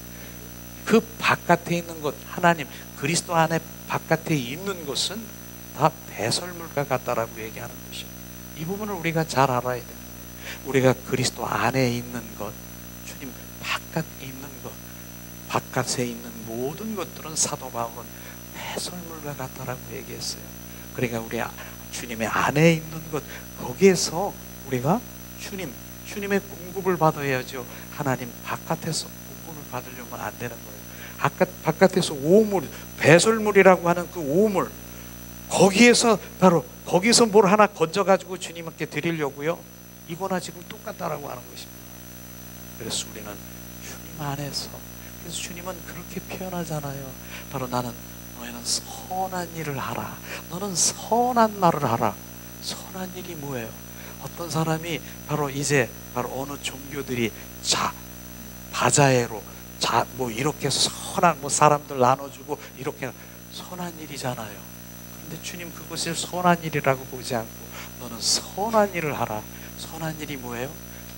그 바깥에 있는 것, 하나님 그리스도 안에 바깥에 있는 것은 다 배설물과 같다라고 얘기하는 것이에요. 이 부분을 우리가 잘 알아야 돼요. 우리가 그리스도 안에 있는 것, 주님 바깥에 있는 것, 바깥에 있는 모든 것들은 사도 바울은 배설물과 같다라고 얘기했어요. 그러니까 우리 주님의 안에 있는 것, 거기에서 우리가 주님의 공급을 받아야죠. 하나님 바깥에서 공급을 받으려면 안 되는 거예요. 바깥에서 오물, 배설물이라고 하는 그 오물, 거기에서 바로 거기서 뭘 하나 건져가지고 주님께 드리려고요, 이거나 지금 똑같다라고 하는 것입니다. 그래서 우리는 주님 안에서, 그래서 주님은 그렇게 표현하잖아요. 바로 나는 너희는 선한 일을 하라. 너는 선한 말을 하라. 선한 일이 뭐예요? 어떤 사람이 바로 이제 바로 어느 종교들이 바자회로 뭐 이렇게 선한 뭐 사람들 나눠주고 이렇게 선한 일이잖아요. 근데 주님 그것을 선한 일이라고 보지 않고 너는 선한 일을 하라. 선한 일이 뭐예요?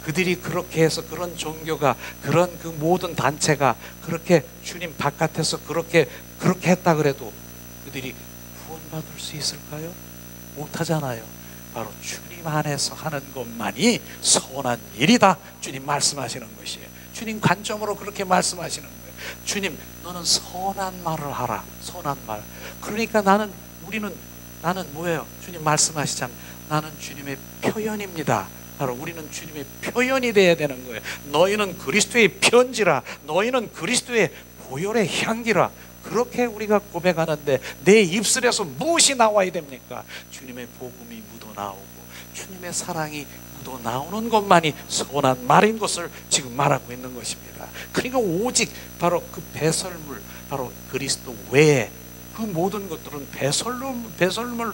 그들이 그렇게 해서, 그런 종교가, 그런 그 모든 단체가 그렇게 주님 바깥에서 그렇게 했다 그래도 그들이 구원받을 수 있을까요? 못하잖아요. 바로 주님 안에서 하는 것만이 선한 일이다, 주님 말씀하시는 것이에요. 주님 관점으로 그렇게 말씀하시는 거예요. 주님 너는 선한 말을 하라. 선한 말. 그러니까 나는 뭐예요? 주님 말씀하시자면 나는 주님의 표현입니다. 바로 우리는 주님의 표현이 되어야 되는 거예요. 너희는 그리스도의 편지라. 너희는 그리스도의 보혈의 향기라. 그렇게 우리가 고백하는데 내 입술에서 무엇이 나와야 됩니까? 주님의 복음이 묻어나오고 주님의 사랑이 묻어나오는 것만이 선한 말인 것을 지금 말하고 있는 것입니다. 그러니까 오직 바로 그 배설물, 바로 그리스도 외에 그 모든 것들은 배설물로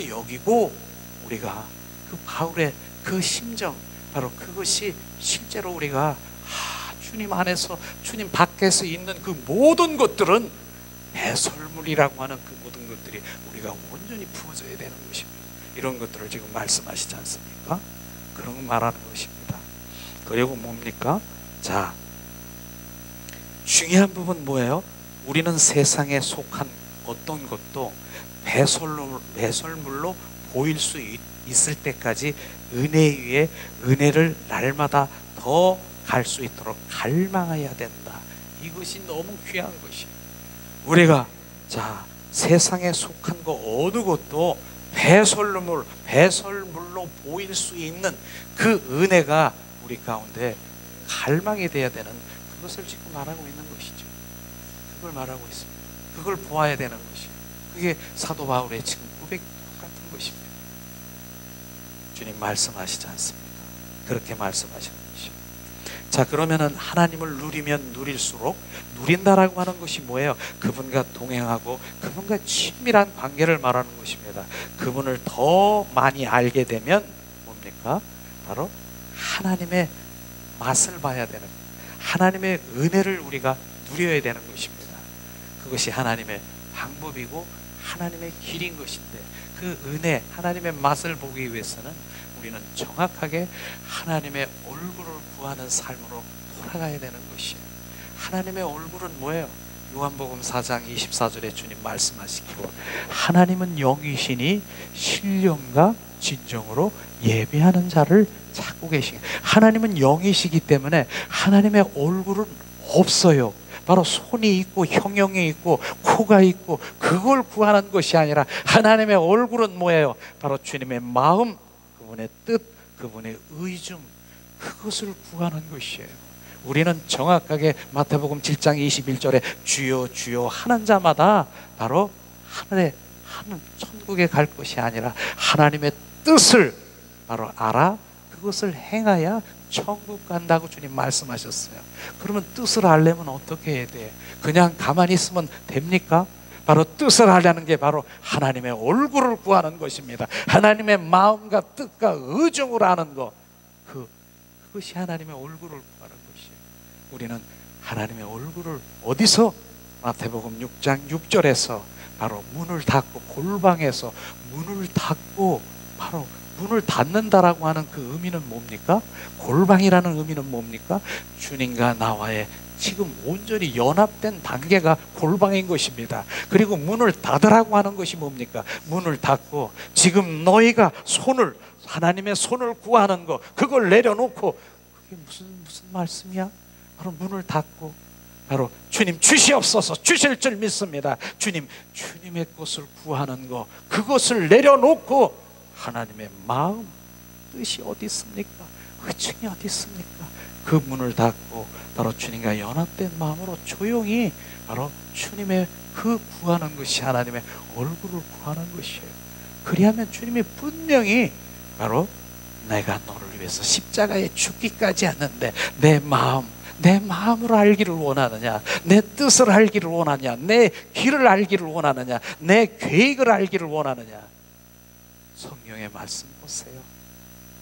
여기고, 우리가 그 바울의 그 심정, 바로 그것이 실제로 우리가 주님 안에서, 주님 밖에서 있는 그 모든 것들은 배설물이라고 하는 그 모든 것들이 우리가 온전히 부어져야 되는 것입니다. 이런 것들을 지금 말씀하시지 않습니까? 그런 거 말하는 것입니다. 그리고 뭡니까? 자, 중요한 부분 뭐예요? 우리는 세상에 속한 어떤 것도 배설물로 보일 수 있을 때까지 은혜 위에 은혜를 날마다 더 갈 수 있도록 갈망해야 된다. 이것이 너무 귀한 것이에요. 우리가 세상에 속한 거 어느 것도 배설물로 보일 수 있는 그 은혜가 우리 가운데 갈망이 돼야 되는, 그것을 지금 말하고 있는 것이죠. 그걸 말하고 있습니다. 그걸 보아야 되는 것이에요. 그게 사도 바울의 지금 고백 같은 것입니다. 주님 말씀하시지 않습니까? 그렇게 말씀하시는 것이죠. 자, 그러면은 하나님을 누리면 누릴수록, 누린다라고 하는 것이 뭐예요? 그분과 동행하고 그분과 친밀한 관계를 말하는 것입니다. 그분을 더 많이 알게 되면 뭡니까? 바로 하나님의 맛을 봐야 되는 거예요. 하나님의 은혜를 우리가 누려야 되는 것입니다. 그것이 하나님의 방법이고 하나님의 길인 것인데, 그 은혜, 하나님의 맛을 보기 위해서는 우리는 정확하게 하나님의 얼굴을 구하는 삶으로 돌아가야 되는 것이에요. 하나님의 얼굴은 뭐예요? 요한복음 4장 24절에 주님 말씀하시기로, 하나님은 영이시니 신령과 진정으로 예배하는 자를 찾고 계시기. 하나님은 영이시기 때문에 하나님의 얼굴은 없어요. 바로 손이 있고 형용이 있고 코가 있고 그걸 구하는 것이 아니라, 하나님의 얼굴은 뭐예요? 바로 주님의 마음, 그분의 뜻, 그분의 의중, 그것을 구하는 것이에요. 우리는 정확하게 마태복음 7장 21절에 주여 주여 하는 자마다 바로 하늘에, 천국에 갈 것이 아니라 하나님의 뜻을 바로 알아 그것을 행하여 천국 간다고 주님 말씀하셨어요. 그러면 뜻을 알려면 어떻게 해야 돼? 그냥 가만히 있으면 됩니까? 바로 뜻을 하려는 게 바로 하나님의 얼굴을 구하는 것입니다. 하나님의 마음과 뜻과 의중을 아는 것, 그것이 하나님의 얼굴을 구하는 것이에요. 우리는 하나님의 얼굴을 어디서? 마태복음 6장 6절에서 바로 문을 닫고, 골방에서 문을 닫고, 바로 문을 닫는다라고 하는 그 의미는 뭡니까? 골방이라는 의미는 뭡니까? 주님과 나와의 지금 온전히 연합된 단계가 골방인 것입니다. 그리고 문을 닫으라고 하는 것이 뭡니까? 문을 닫고 지금 너희가 손을, 하나님의 손을 구하는 거, 그걸 내려놓고, 그게 무슨 말씀이야? 바로 문을 닫고, 바로 주님 주시옵소서, 주실 줄 믿습니다. 주님의 것을 구하는 거, 그것을 내려놓고 하나님의 마음, 뜻이 어디 있습니까? 의중이 어디 있습니까? 그 문을 닫고 바로 주님과 연합된 마음으로 조용히 바로 주님의 그 구하는 것이 하나님의 얼굴을 구하는 것이에요. 그리하면 주님이 분명히 바로 내가 너를 위해서 십자가에 죽기까지 했는데 내 마음으로 알기를 원하느냐, 내 뜻을 알기를 원하느냐, 내 길을 알기를 원하느냐, 내 계획을 알기를 원하느냐. 성경의 말씀 보세요.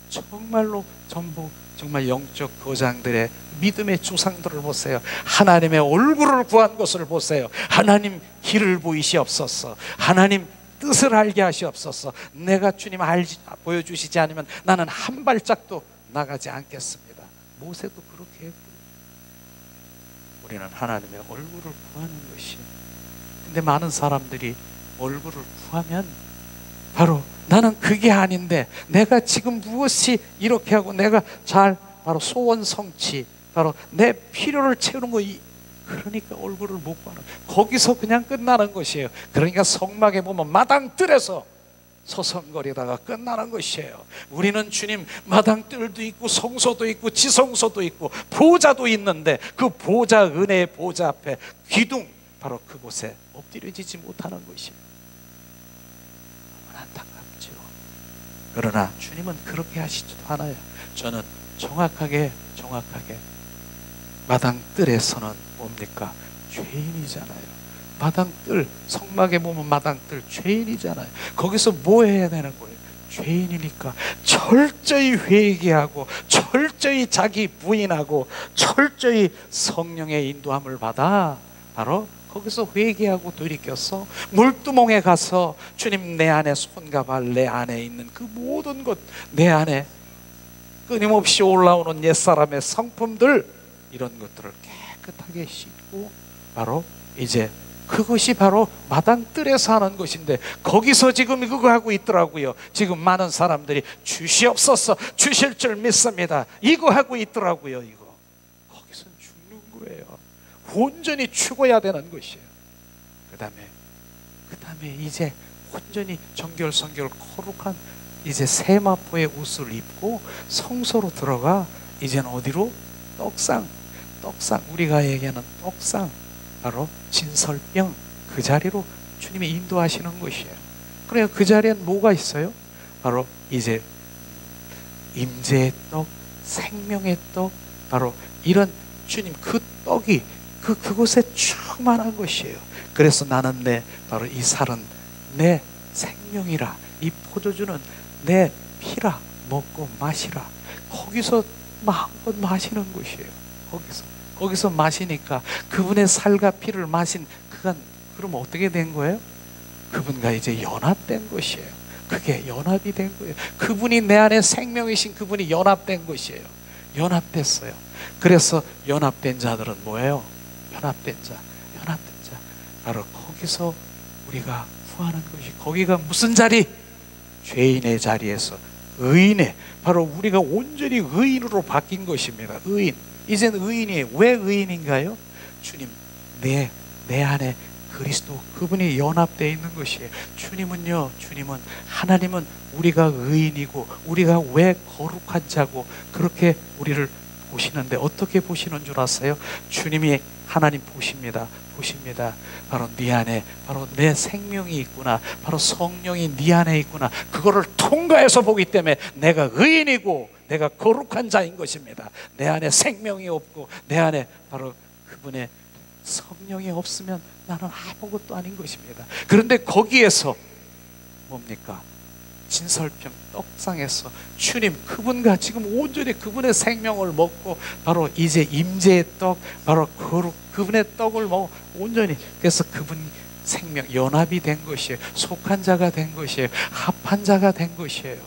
정말로 전부 정말 영적 거장들의 믿음의 조상들을 보세요. 하나님의 얼굴을 구한 것을 보세요. 하나님 길을 보이시옵소서, 하나님 뜻을 알게 하시옵소서. 내가 주님 보여주시지 않으면 나는 한 발짝도 나가지 않겠습니다. 모세도 그렇게 했고, 우리는 하나님의 얼굴을 구하는 것이에요. 근데 많은 사람들이 얼굴을 구하면 바로 나는 그게 아닌데, 내가 지금 무엇이 이렇게 하고 내가 잘 바로 소원 성취, 바로 내 필요를 채우는 거, 그러니까 얼굴을 못 구하는, 거기서 그냥 끝나는 것이에요. 그러니까 성막에 보면 마당뜰에서 서성거리다가 끝나는 것이에요. 우리는 주님 마당뜰도 있고 성소도 있고 지성소도 있고 보좌도 있는데, 그 보좌, 은혜의 보좌 앞에 기둥, 바로 그곳에 엎드려지지 못하는 것이에요. 안타깝죠. 그러나 주님은 그렇게 하시지도 않아요. 저는 정확하게 마당뜰에서는 뭡니까? 죄인이잖아요. 마당뜰, 성막에 보면 마당뜰 죄인이잖아요. 거기서 뭐 해야 되는 거예요? 죄인이니까 철저히 회개하고, 철저히 자기 부인하고, 철저히 성령의 인도함을 받아 바로 거기서 회개하고 돌이켜서 물두멍에 가서 주님, 내 안에 손과 발, 내 안에 있는 그 모든 것, 내 안에 끊임없이 올라오는 옛사람의 성품들, 이런 것들을 깨끗하게 씻고, 바로 이제 그것이 바로 마당뜰에서 하는 것인데, 거기서 지금 그거 하고 있더라고요. 지금 많은 사람들이 주시옵소서, 주실 줄 믿습니다, 이거 하고 있더라고요. 이거 거기서 죽는 거예요. 온전히 죽어야 되는 것이에요. 그 다음에 이제 온전히 정결성결 거룩한 이제 세마포의 옷을 입고 성소로 들어가, 이제는 어디로? 떡상, 우리가 얘기하는 떡상, 바로 진설병, 그 자리로 주님이 인도하시는 것이에요. 그래요. 그 자리엔 뭐가 있어요? 바로 이제 임재의 떡, 생명의 떡, 바로 이런 주님 그 떡이 그곳에 충만한 것이에요. 그래서 나는 바로 이 살은 내 생명이라, 이 포도주는 내 피라, 먹고 마시라. 거기서 마음껏 마시는 것이에요. 거기서 마시니까 그분의 살과 피를 마신 그럼 어떻게 된 거예요? 그분과 이제 연합된 것이에요. 그게 연합이 된 거예요. 그분이 내 안에 생명이신 그분이 연합된 것이에요. 연합됐어요. 그래서 연합된 자들은 뭐예요? 연합된 자. 바로 거기서 우리가 구하는 것이, 거기가 무슨 자리? 죄인의 자리에서 의인의, 바로 우리가 온전히 의인으로 바뀐 것입니다. 의인. 이제는 의인이에요. 왜 의인인가요? 주님, 내 안에 그리스도 그분이 연합되어 있는 것이에요. 주님은 하나님은 우리가 의인이고 우리가 왜 거룩한 자고 그렇게 우리를 보시는데, 어떻게 보시는 줄 아세요? 주님이 하나님 보십니다. 바로 네 안에 바로 내 생명이 있구나, 바로 성령이 네 안에 있구나. 그거를 통과해서 보기 때문에 내가 의인이고 내가 거룩한 자인 것입니다. 내 안에 생명이 없고 내 안에 바로 그분의 성령이 없으면 나는 아무것도 아닌 것입니다. 그런데 거기에서 뭡니까? 진설병 떡상에서 주님 그분과 지금 온전히 그분의 생명을 먹고 바로 이제 임재의 떡, 바로 그분의 떡을 먹어 온전히, 그래서 그분 생명 연합이 된 것이에요. 속한 자가 된 것이에요. 합한 자가 된 것이에요.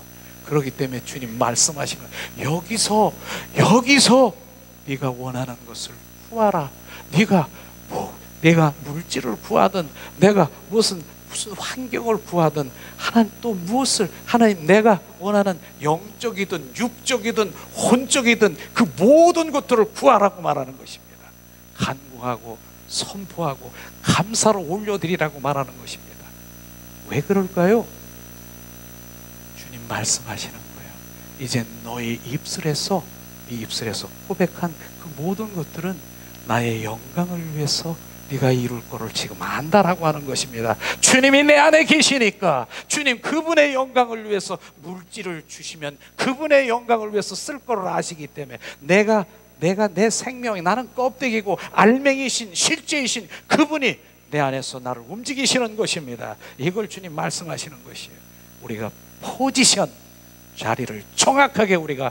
그렇기 때문에 주님 말씀하신 거예요. 여기서 네가 원하는 것을 구하라. 내가 물질을 구하든 내가 무슨 환경을 구하든 하나님 또 무엇을, 하나님 내가 원하는 영적이든 육적이든 혼적이든 그 모든 것들을 구하라고 말하는 것입니다. 간구하고 선포하고 감사로 올려드리라고 말하는 것입니다. 왜 그럴까요? 주님 말씀하시는 거예요. 이제 너희 입술에서, 네 입술에서 고백한 그 모든 것들은 나의 영광을 위해서 네가 이룰 거를 지금 안다라고 하는 것입니다. 주님이 내 안에 계시니까 주님 그분의 영광을 위해서 물질을 주시면 그분의 영광을 위해서 쓸 거를 아시기 때문에 내가 내 생명이, 나는 껍데기고 알맹이신 실제이신 그분이 내 안에서 나를 움직이시는 것입니다. 이걸 주님 말씀하시는 것이에요. 우리가 포지션, 자리를 정확하게 우리가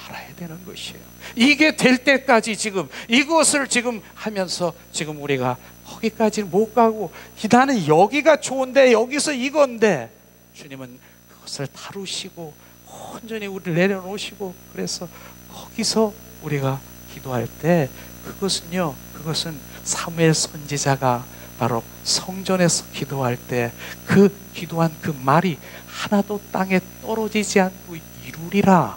알아야 되는 것이에요. 이게 될 때까지 지금 이것을 지금 하면서 지금 우리가 거기까지는 못 가고, 나는 여기가 좋은데 여기서 이건데, 주님은 그것을 다루시고 온전히 우리를 내려놓으시고, 그래서 거기서 우리가 기도할 때 그것은 사무엘 선지자가 바로 성전에서 기도할 때 그 기도한 그 말이 하나도 땅에 떨어지지 않고 이루리라.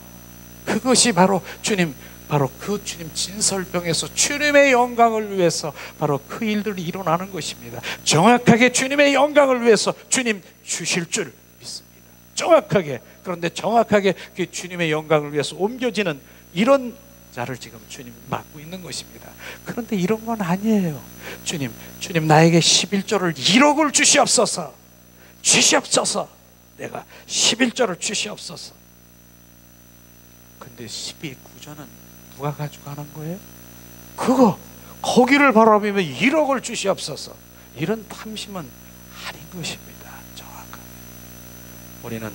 그것이 바로 주님, 바로 그 주님 진설병에서 주님의 영광을 위해서 바로 그 일들이 일어나는 것입니다. 정확하게 주님의 영광을 위해서 주님 주실 줄 믿습니다. 정확하게. 그런데 정확하게 그 주님의 영광을 위해서 옮겨지는 이런 자를 지금 주님 맡고 있는 것입니다. 그런데 이런 건 아니에요. 주님 나에게 11조를 1억을 주시옵소서. 내가 11조를 주시옵소서. 근데 12구조는 누가 가지고 가는 거예요? 거기를 바라보며 1억을 주시옵소서. 이런 탐심은 아닌 것입니다. 정확하게 우리는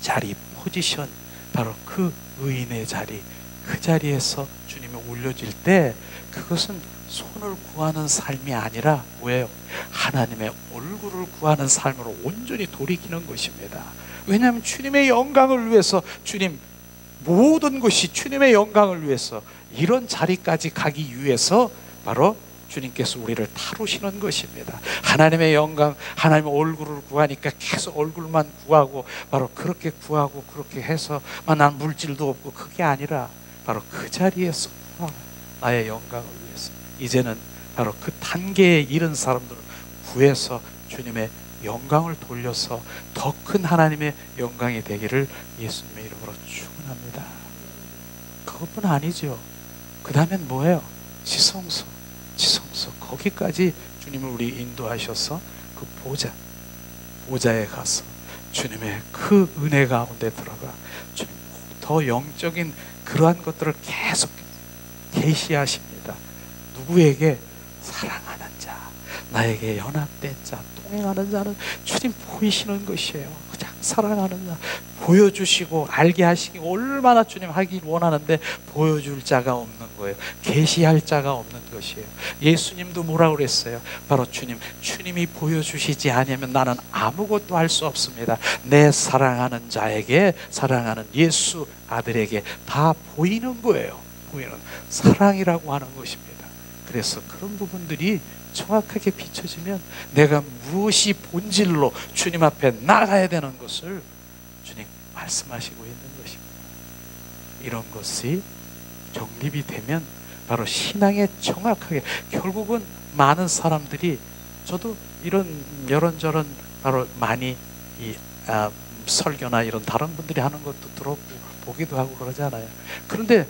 자리, 포지션, 바로 그 의인의 자리, 그 자리에서 주님이 올려질 때 그것은 손을 구하는 삶이 아니라 뭐예요? 하나님의 얼굴을 구하는 삶으로 온전히 돌이키는 것입니다. 왜냐하면 주님의 영광을 위해서, 주님 모든 것이 주님의 영광을 위해서, 이런 자리까지 가기 위해서 바로 주님께서 우리를 다루시는 것입니다. 하나님의 영광, 하나님의 얼굴을 구하니까 계속 얼굴만 구하고 바로 그렇게 구하고 그렇게 해서 난 물질도 없고, 그게 아니라 바로 그 자리에서 나의 영광을 위해서, 이제는 바로 그 단계에 이른 사람들을 구해서 주님의 영광을 돌려서 더 큰 하나님의 영광이 되기를 예수님의 이름으로 축원합니다. 그것뿐 아니죠. 그 다음엔 뭐예요? 지성소. 거기까지 주님을 우리 인도하셔서 그 보좌에 가서 주님의 그 은혜 가운데 들어가 주님 더 영적인 그러한 것들을 계속 계시하십니다. 누구에게? 사랑하는 자, 나에게 연합된 자, 동행하는 자는 주님 보이시는 것이에요. 그냥 사랑하는 자 보여주시고 알게 하시기 얼마나 주님 하길 원하는데 보여줄 자가 없는 거예요. 계시할 자가 없는 것이에요. 예수님도 뭐라고 그랬어요? 바로 주님이 보여주시지 않으면 나는 아무것도 할 수 없습니다. 내 사랑하는 자에게, 사랑하는 예수 아들에게 다 보이는 거예요. 보이는 사랑이라고 하는 것입니다. 그래서 그런 부분들이 정확하게 비춰지면 내가 무엇이 본질로 주님 앞에 나가야 되는 것을 주님 말씀하시고 있는 것입니다. 이런 것이 정립이 되면 바로 신앙에 정확하게, 결국은 많은 사람들이, 저도 이런저런 바로 많이 설교나 이런 다른 분들이 하는 것도 들었고 보기도 하고 그러잖아요. 그런데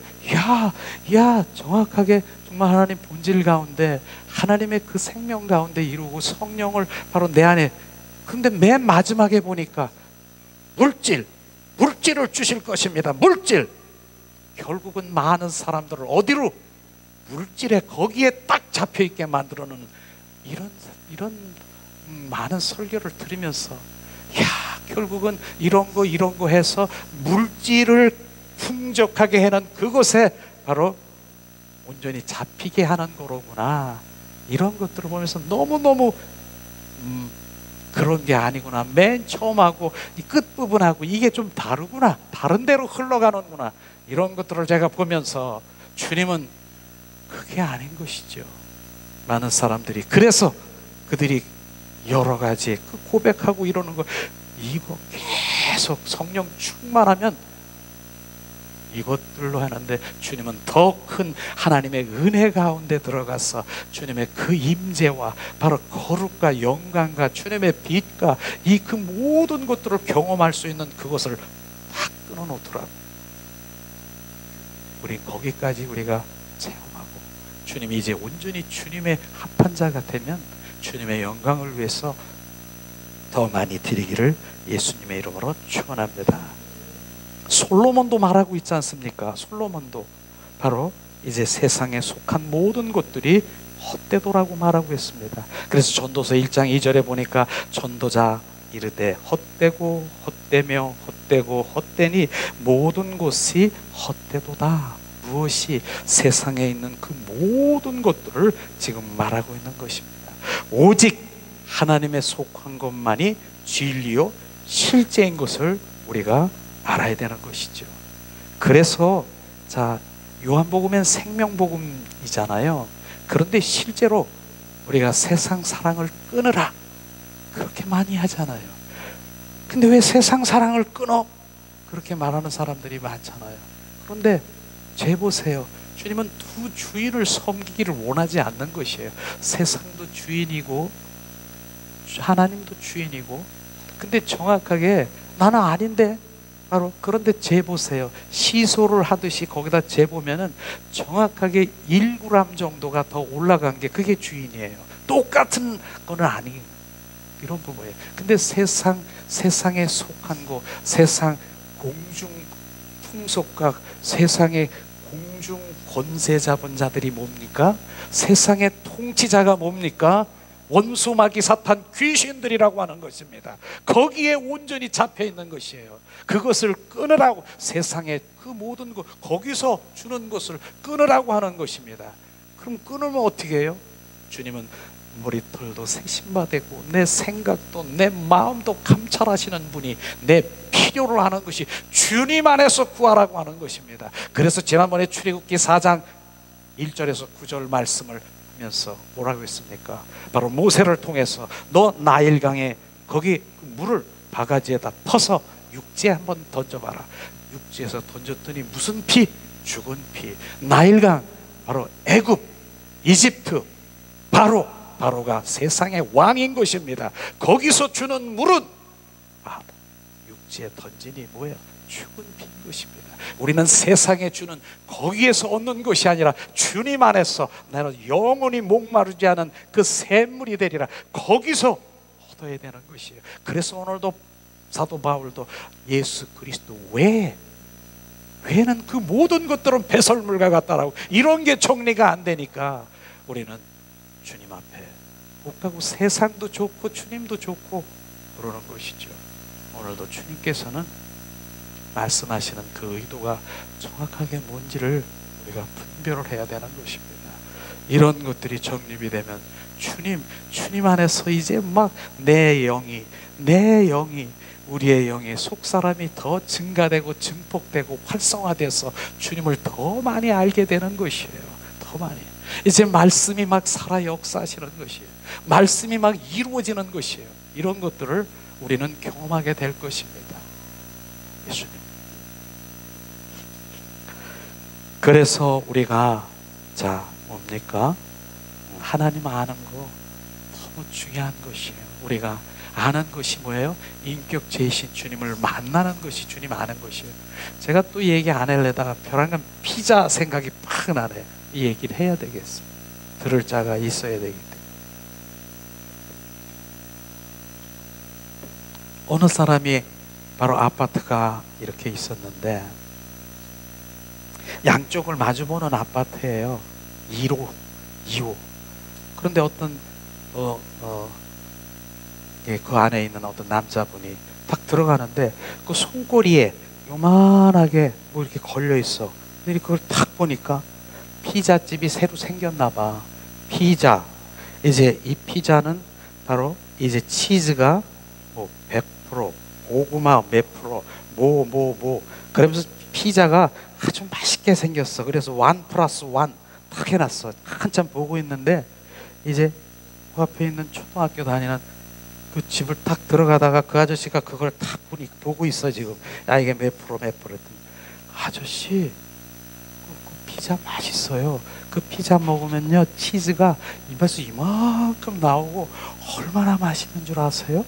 정확하게 정말 하나님 본질 가운데, 하나님의 그 생명 가운데 이루고 성령을 바로 내 안에, 근데 맨 마지막에 보니까 물질을 주실 것입니다. 물질. 결국은 많은 사람들을 어디로? 물질에, 거기에 딱 잡혀있게 만들어놓는 이런 많은 설교를 들으면서 결국은 이런 거 해서 물질을 풍족하게 해는 그곳에 바로 온전히 잡히게 하는 거로구나. 이런 것들을 보면서 너무너무 그런 게 아니구나. 맨 처음하고 이 끝부분하고 이게 좀 다르구나. 다른 데로 흘러가는구나. 이런 것들을 제가 보면서 주님은 그게 아닌 것이죠. 많은 사람들이, 그래서 그들이 여러 가지 고백하고 이러는 거, 이거 계속 성령 충만하면 이것들로 하는데, 주님은 더 큰 하나님의 은혜 가운데 들어가서 주님의 그 임재와 바로 거룩과 영광과 주님의 빛과 이 그 모든 것들을 경험할 수 있는 그것을 딱 끊어놓더라고. 우리 거기까지 우리가 체험하고, 주님이 이제 온전히 주님의 합한 자가 되면 주님의 영광을 위해서 더 많이 드리기를 예수님의 이름으로 축원합니다. 솔로몬도 말하고 있지 않습니까? 솔로몬도 바로 이제 세상에 속한 모든 것들이 헛되도라고 말하고 있습니다. 그래서 전도서 1장 2절에 보니까 전도자 이르되 헛되고 헛되며 헛되고 헛되니 모든 것이 헛되도다. 무엇이? 세상에 있는 그 모든 것들을 지금 말하고 있는 것입니다. 오직 하나님의 속한 것만이 진리요 실제인 것을 우리가 알아야 되는 것이죠. 그래서 자, 요한복음엔 생명복음이잖아요. 그런데 실제로 우리가 세상 사랑을 끊으라 그렇게 많이 하잖아요. 근데 왜 세상 사랑을 끊어? 그렇게 말하는 사람들이 많잖아요. 그런데 재보세요. 주님은 두 주인을 섬기기를 원하지 않는 것이에요. 세상도 주인이고 하나님도 주인이고. 근데 정확하게 나는 아닌데, 바로 그런데 재보세요. 시소를 하듯이 거기다 재보면은 정확하게 1g 정도가 더 올라간 게 그게 주인이에요. 똑같은 거는 아닌 이런 부분이에요. 근데 세상에 속한 거, 세상 공중 풍속과 세상의 공중 권세 잡은 자들이 뭡니까? 세상의 통치자가 뭡니까? 원수 마귀 사탄 귀신들이라고 하는 것입니다. 거기에 온전히 잡혀 있는 것이에요. 그것을 끊으라고, 세상의 그 모든 것, 거기서 주는 것을 끊으라고 하는 것입니다. 그럼 끊으면 어떻게 해요? 주님은 머리털도 세심받고 내 생각도 내 마음도 감찰하시는 분이 내 필요로 하는 것이 주님 안에서 구하라고 하는 것입니다. 그래서 지난번에 출애굽기 4장 1절에서 9절 말씀을 하면서 뭐라고 했습니까? 바로 모세를 통해서 너 나일강에 거기 물을 바가지에다 퍼서 육지에 한번 던져봐라. 육지에서 던졌더니 무슨 피? 죽은 피. 나일강, 바로 애굽, 이집트, 바로가 세상의 왕인 것입니다. 거기서 주는 물은 육지에 던지니 뭐야? 죽은 피인 것입니다. 우리는 세상에 주는 거기에서 얻는 것이 아니라 주님 안에서 나는 영원히 목마르지 않은 그 샘물이 되리라. 거기서 얻어야 되는 것이에요. 그래서 오늘도 사도 바울도 예수 그리스도 외에는 그 모든 것들은 배설물과 같다라고, 이런 게 정리가 안 되니까 우리는 주님 앞에 못 가고 세상도 좋고 주님도 좋고 그러는 것이죠. 오늘도 주님께서는 말씀하시는 그 의도가 정확하게 뭔지를 우리가 분별을 해야 되는 것입니다. 이런 것들이 정립이 되면 주님 안에서 이제 막 내 영이 우리의 영의 속사람이 더 증가되고 증폭되고 활성화돼서 주님을 더 많이 알게 되는 것이에요. 더 많이. 이제 말씀이 막 살아 역사하시는 것이에요. 말씀이 막 이루어지는 것이에요. 이런 것들을 우리는 경험하게 될 것입니다. 예수님. 그래서 우리가 뭡니까? 하나님 아는 거 너무 중요한 것이에요. 우리가 아는 것이 뭐예요? 인격체이신 주님을 만나는 것이 주님 아는 것이에요. 제가 또 얘기 안 하려다가 벼랑간 피자 생각이 팍 나네. 이 얘기를 해야 되겠어요. 들을 자가 있어야 되기 때문에. 어느 사람이 바로 아파트가 이렇게 있었는데 양쪽을 마주보는 아파트예요. 2호. 그런데 어떤 그 안에 있는 어떤 남자분이 딱 들어가는데 그 손꼬리에 요만하게 뭐 이렇게 걸려 있어. 근데 그걸 딱 보니까 피자집이 새로 생겼나 봐. 피자. 이제 이 피자는 바로 이제 치즈가 뭐 100%, 고구마 몇 프로, 그러면서 피자가 아주 맛있게 생겼어. 그래서 1+1 딱 해놨어. 한참 보고 있는데 이제 그 앞에 있는 초등학교 다니는 그 집을 딱 들어가다가 그 아저씨가 그걸 딱 보고 있어 지금. 야 이게 몇 프로 했더니 아저씨 그 피자 맛있어요. 그 피자 먹으면요 치즈가 입에서 이만큼 나오고 얼마나 맛있는 줄 아세요?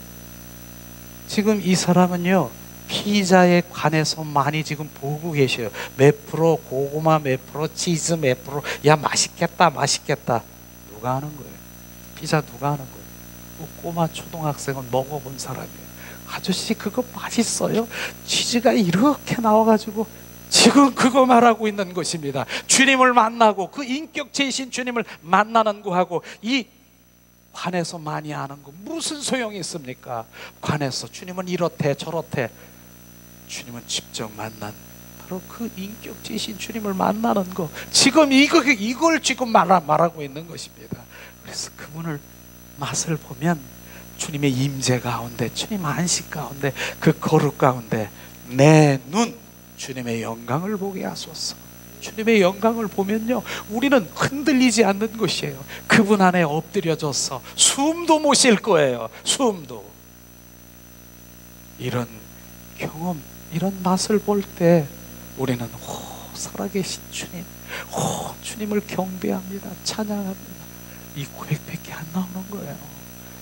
지금 이 사람은요 피자에 관해서 많이 지금 보고 계셔요. 몇 프로, 고구마 몇 프로, 치즈 몇 프로. 야 맛있겠다. 누가 하는 거예요? 피자 누가 하는 거예요? 그 꼬마 초등학생은 먹어본 사람이에요. 아저씨 그거 맛있어요? 치즈가 이렇게 나와가지고 지금 그거 말하고 있는 것입니다. 주님을 만나고 그 인격체이신 주님을 만나는 거하고 이 관에서 많이 아는 거 무슨 소용이 있습니까? 관에서 주님은 이렇대 저렇대. 주님은 직접 만난 바로 그 인격체이신 주님을 만나는 거 지금 이걸 지금 말하고 있는 것입니다. 그래서 그분을 맛을 보면 주님의 임재 가운데 주님 안식 가운데 그 거룩 가운데 내 눈 주님의 영광을 보게 하소서. 주님의 영광을 보면요 우리는 흔들리지 않는 것이에요. 그분 안에 엎드려져서 숨도 못 쉴 거예요. 숨도. 이런 경험 이런 맛을 볼 때 우리는 살아계신 주님 주님을 경배합니다. 찬양합니다. 이 고백밖에 안 나오는 거예요.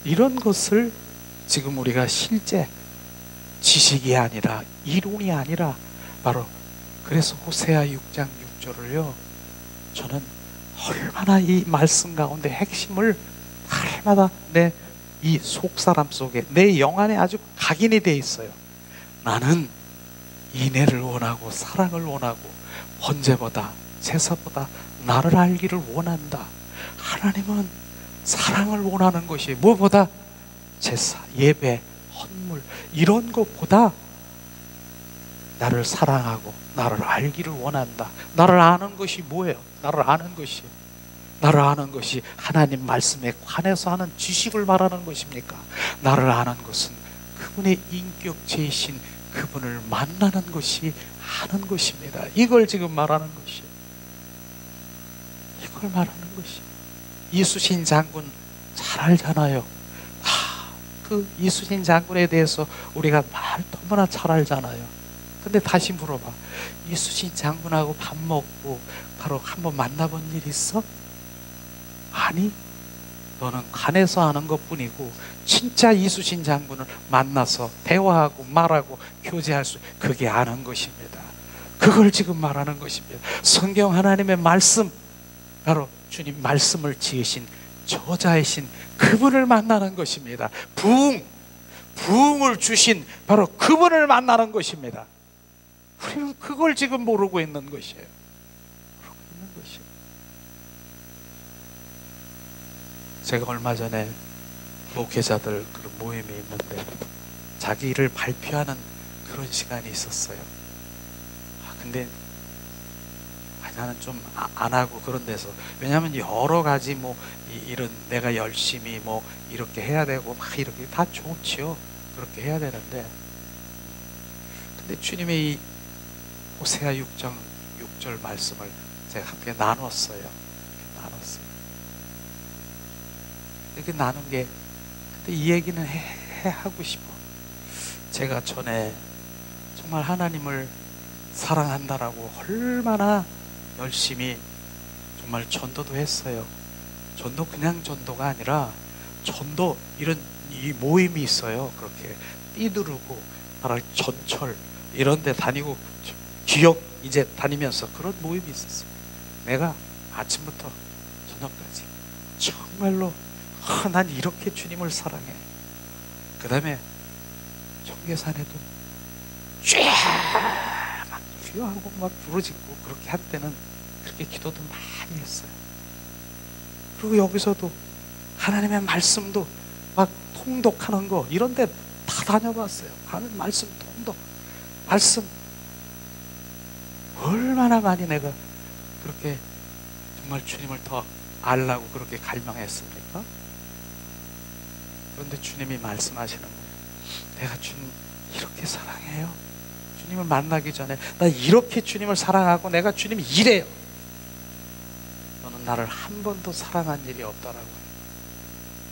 이런 것을 지금 우리가 실제 지식이 아니라 이론이 아니라 바로 그래서 호세아 6장 6절을요 저는 얼마나 이 말씀 가운데 핵심을 날마다 내 이 속사람 속에 내 영 안에 아주 각인이 돼 있어요. 나는 인애를 원하고 사랑을 원하고 번제보다 제사보다 나를 알기를 원한다. 하나님은 사랑을 원하는 것이 무엇보다 제사, 예배, 헌물 이런 것보다 나를 사랑하고 나를 알기를 원한다. 나를 아는 것이 뭐예요? 나를 아는 것이 하나님 말씀에 관해서 하는 지식을 말하는 것입니까? 나를 아는 것은 그분의 인격체이신 그분을 만나는 것이 아는 것입니다. 이걸 지금 말하는 것이에요. 이걸 말하는 것이. 이수신 장군 잘 알잖아요. 그 이수신 장군에 대해서 우리가 너무나 잘 알잖아요. 근데 다시 물어봐. 이수신 장군하고 밥 먹고 바로 한번 만나본 일 있어? 아니, 너는 간에서 아는 것뿐이고 진짜 이수신 장군을 만나서 대화하고 말하고 교제할 수 그게 아는 것입니다. 그걸 지금 말하는 것입니다. 성경 하나님의 말씀 바로 주님 말씀을 지으신 저자이신 그분을 만나는 것입니다. 부흥을 주신 바로 그분을 만나는 것입니다. 우리는 그걸 지금 모르고 있는 것이에요. 제가 얼마 전에 목회자들 그런 모임이 있는데 자기를 발표하는 그런 시간이 있었어요. 근데 나는 좀 안 하고 그런 데서, 왜냐하면 여러 가지 뭐 이런 내가 열심히 뭐 이렇게 해야 되고 막 이렇게 다 좋지요. 그렇게 해야 되는데, 근데 주님의 이 호세아 6장 6절 말씀을 제가 함께 나눴어요. 이렇게 나눈 게, 근데 이 얘기는 하고 싶어. 제가 전에 정말 하나님을 사랑한다라고 얼마나 열심히 정말 전도도 했어요. 전도 그냥 전도가 아니라, 전도 이런 이 모임이 있어요. 그렇게 띠두르고 전철 이런 데 다니고 기업 이제 다니면서 그런 모임이 있었어요. 내가 아침부터 저녁까지 정말로 난 이렇게 주님을 사랑해. 그 다음에 청계산에도 막 기도하고 막 부르짖고 그렇게 할 때는 그렇게 기도도 많이 했어요. 그리고 여기서도 하나님의 말씀도 막 통독하는 거 이런 데 다 다녀봤어요. 하나님 말씀 통독, 말씀 얼마나 많이 내가 그렇게 정말 주님을 더 알라고 그렇게 갈망했습니까? 그런데 주님이 말씀하시는 거예요. 내가 주님 이렇게 사랑해요. 주님을 만나기 전에 나 이렇게 주님을 사랑하고 내가 주님 이래요. 너는 나를 한 번도 사랑한 일이 없다라고.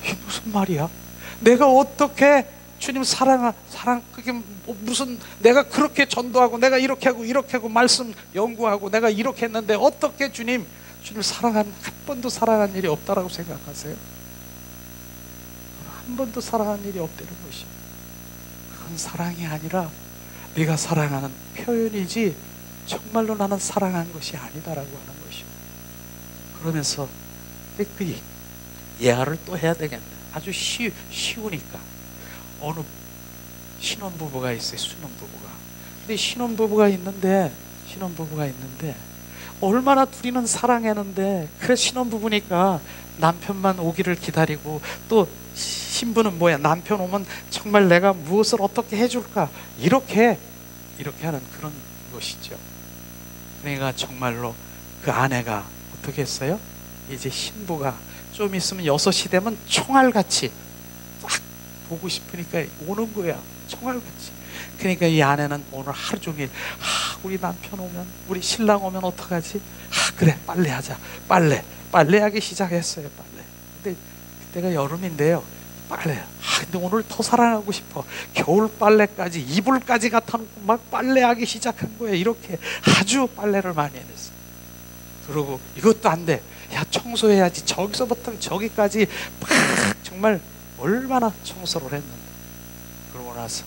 이게 무슨 말이야? 내가 어떻게 주님 그게 무슨, 내가 그렇게 전도하고 내가 이렇게 하고 말씀 연구하고 내가 이렇게 했는데 어떻게 주님을 한 번도 사랑한 일이 없다라고 생각하세요? 한 번도 사랑한 일이 없다는 것이, 그건 사랑이 아니라 네가 사랑하는 표현이지 정말로 나는 사랑한 것이 아니다라고 하는 것이요. 그러면서 그 예화를 또 해야 되겠네. 아주 쉬우니까. 어느 신혼부부가 있어요. 신혼부부가. 근데 신혼부부가 있는데 얼마나 둘이는 사랑했는데, 그래 신혼부부니까 남편만 오기를 기다리고, 또 신부는 뭐야, 남편 오면 정말 내가 무엇을 어떻게 해줄까, 이렇게 하는 그런 것이죠. 그러니까 정말로 그 아내가 어떻게 했어요? 이제 신부가 좀 있으면 6시 되면 총알같이 딱 보고 싶으니까 오는 거야. 총알같이. 그러니까 이 아내는 오늘 하루 종일 우리 남편 오면, 우리 신랑 오면 어떡하지? 그래 빨래하자. 빨래하기 시작했어요. 근데 그때가 여름인데요. 근데 오늘 더 사랑하고 싶어. 겨울 빨래까지, 이불까지 갖다 놓고 막 빨래하기 시작한 거예요. 이렇게 아주 빨래를 많이 해냈어요. 그러고 이것도 안 돼. 야, 청소해야지. 저기서부터 저기까지 막 정말 얼마나 청소를 했는데. 그러고 나서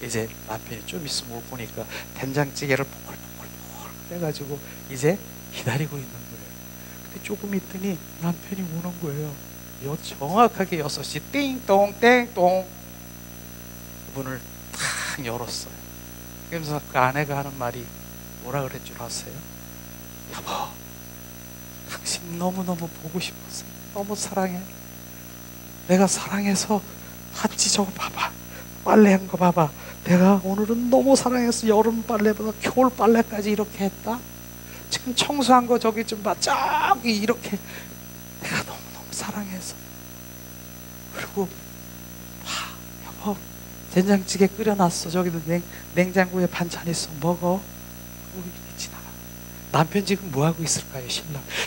이제 남편이 좀 있으면 올 보니까 된장찌개를 보글보글 해가지고 이제 기다리고 있는 거예요. 근데 조금 있더니 남편이 오는 거예요. 정확하게 6시 띵동 땡동 문을 탁 열었어요. 그러면서 그 아내가 하는 말이 뭐라 그랬 줄 아세요? 여보, 당신 너무너무 보고 싶었어요. 너무 사랑해. 내가 사랑해서 봤지. 저거 봐봐, 빨래한 거 봐봐. 내가 오늘은 너무 사랑해서 여름 빨래보다 겨울 빨래까지 이렇게 했다. 지금 청소한 거 저기 좀 봐. 저기 이렇게 내가 너무너무 사랑해서. 그리고 여보, 된장찌개 끓여놨어. 저기도 냉장고에 반찬 있어. 먹어. 우리 이렇게 지나가. 남편 지금 뭐하고 있을까요?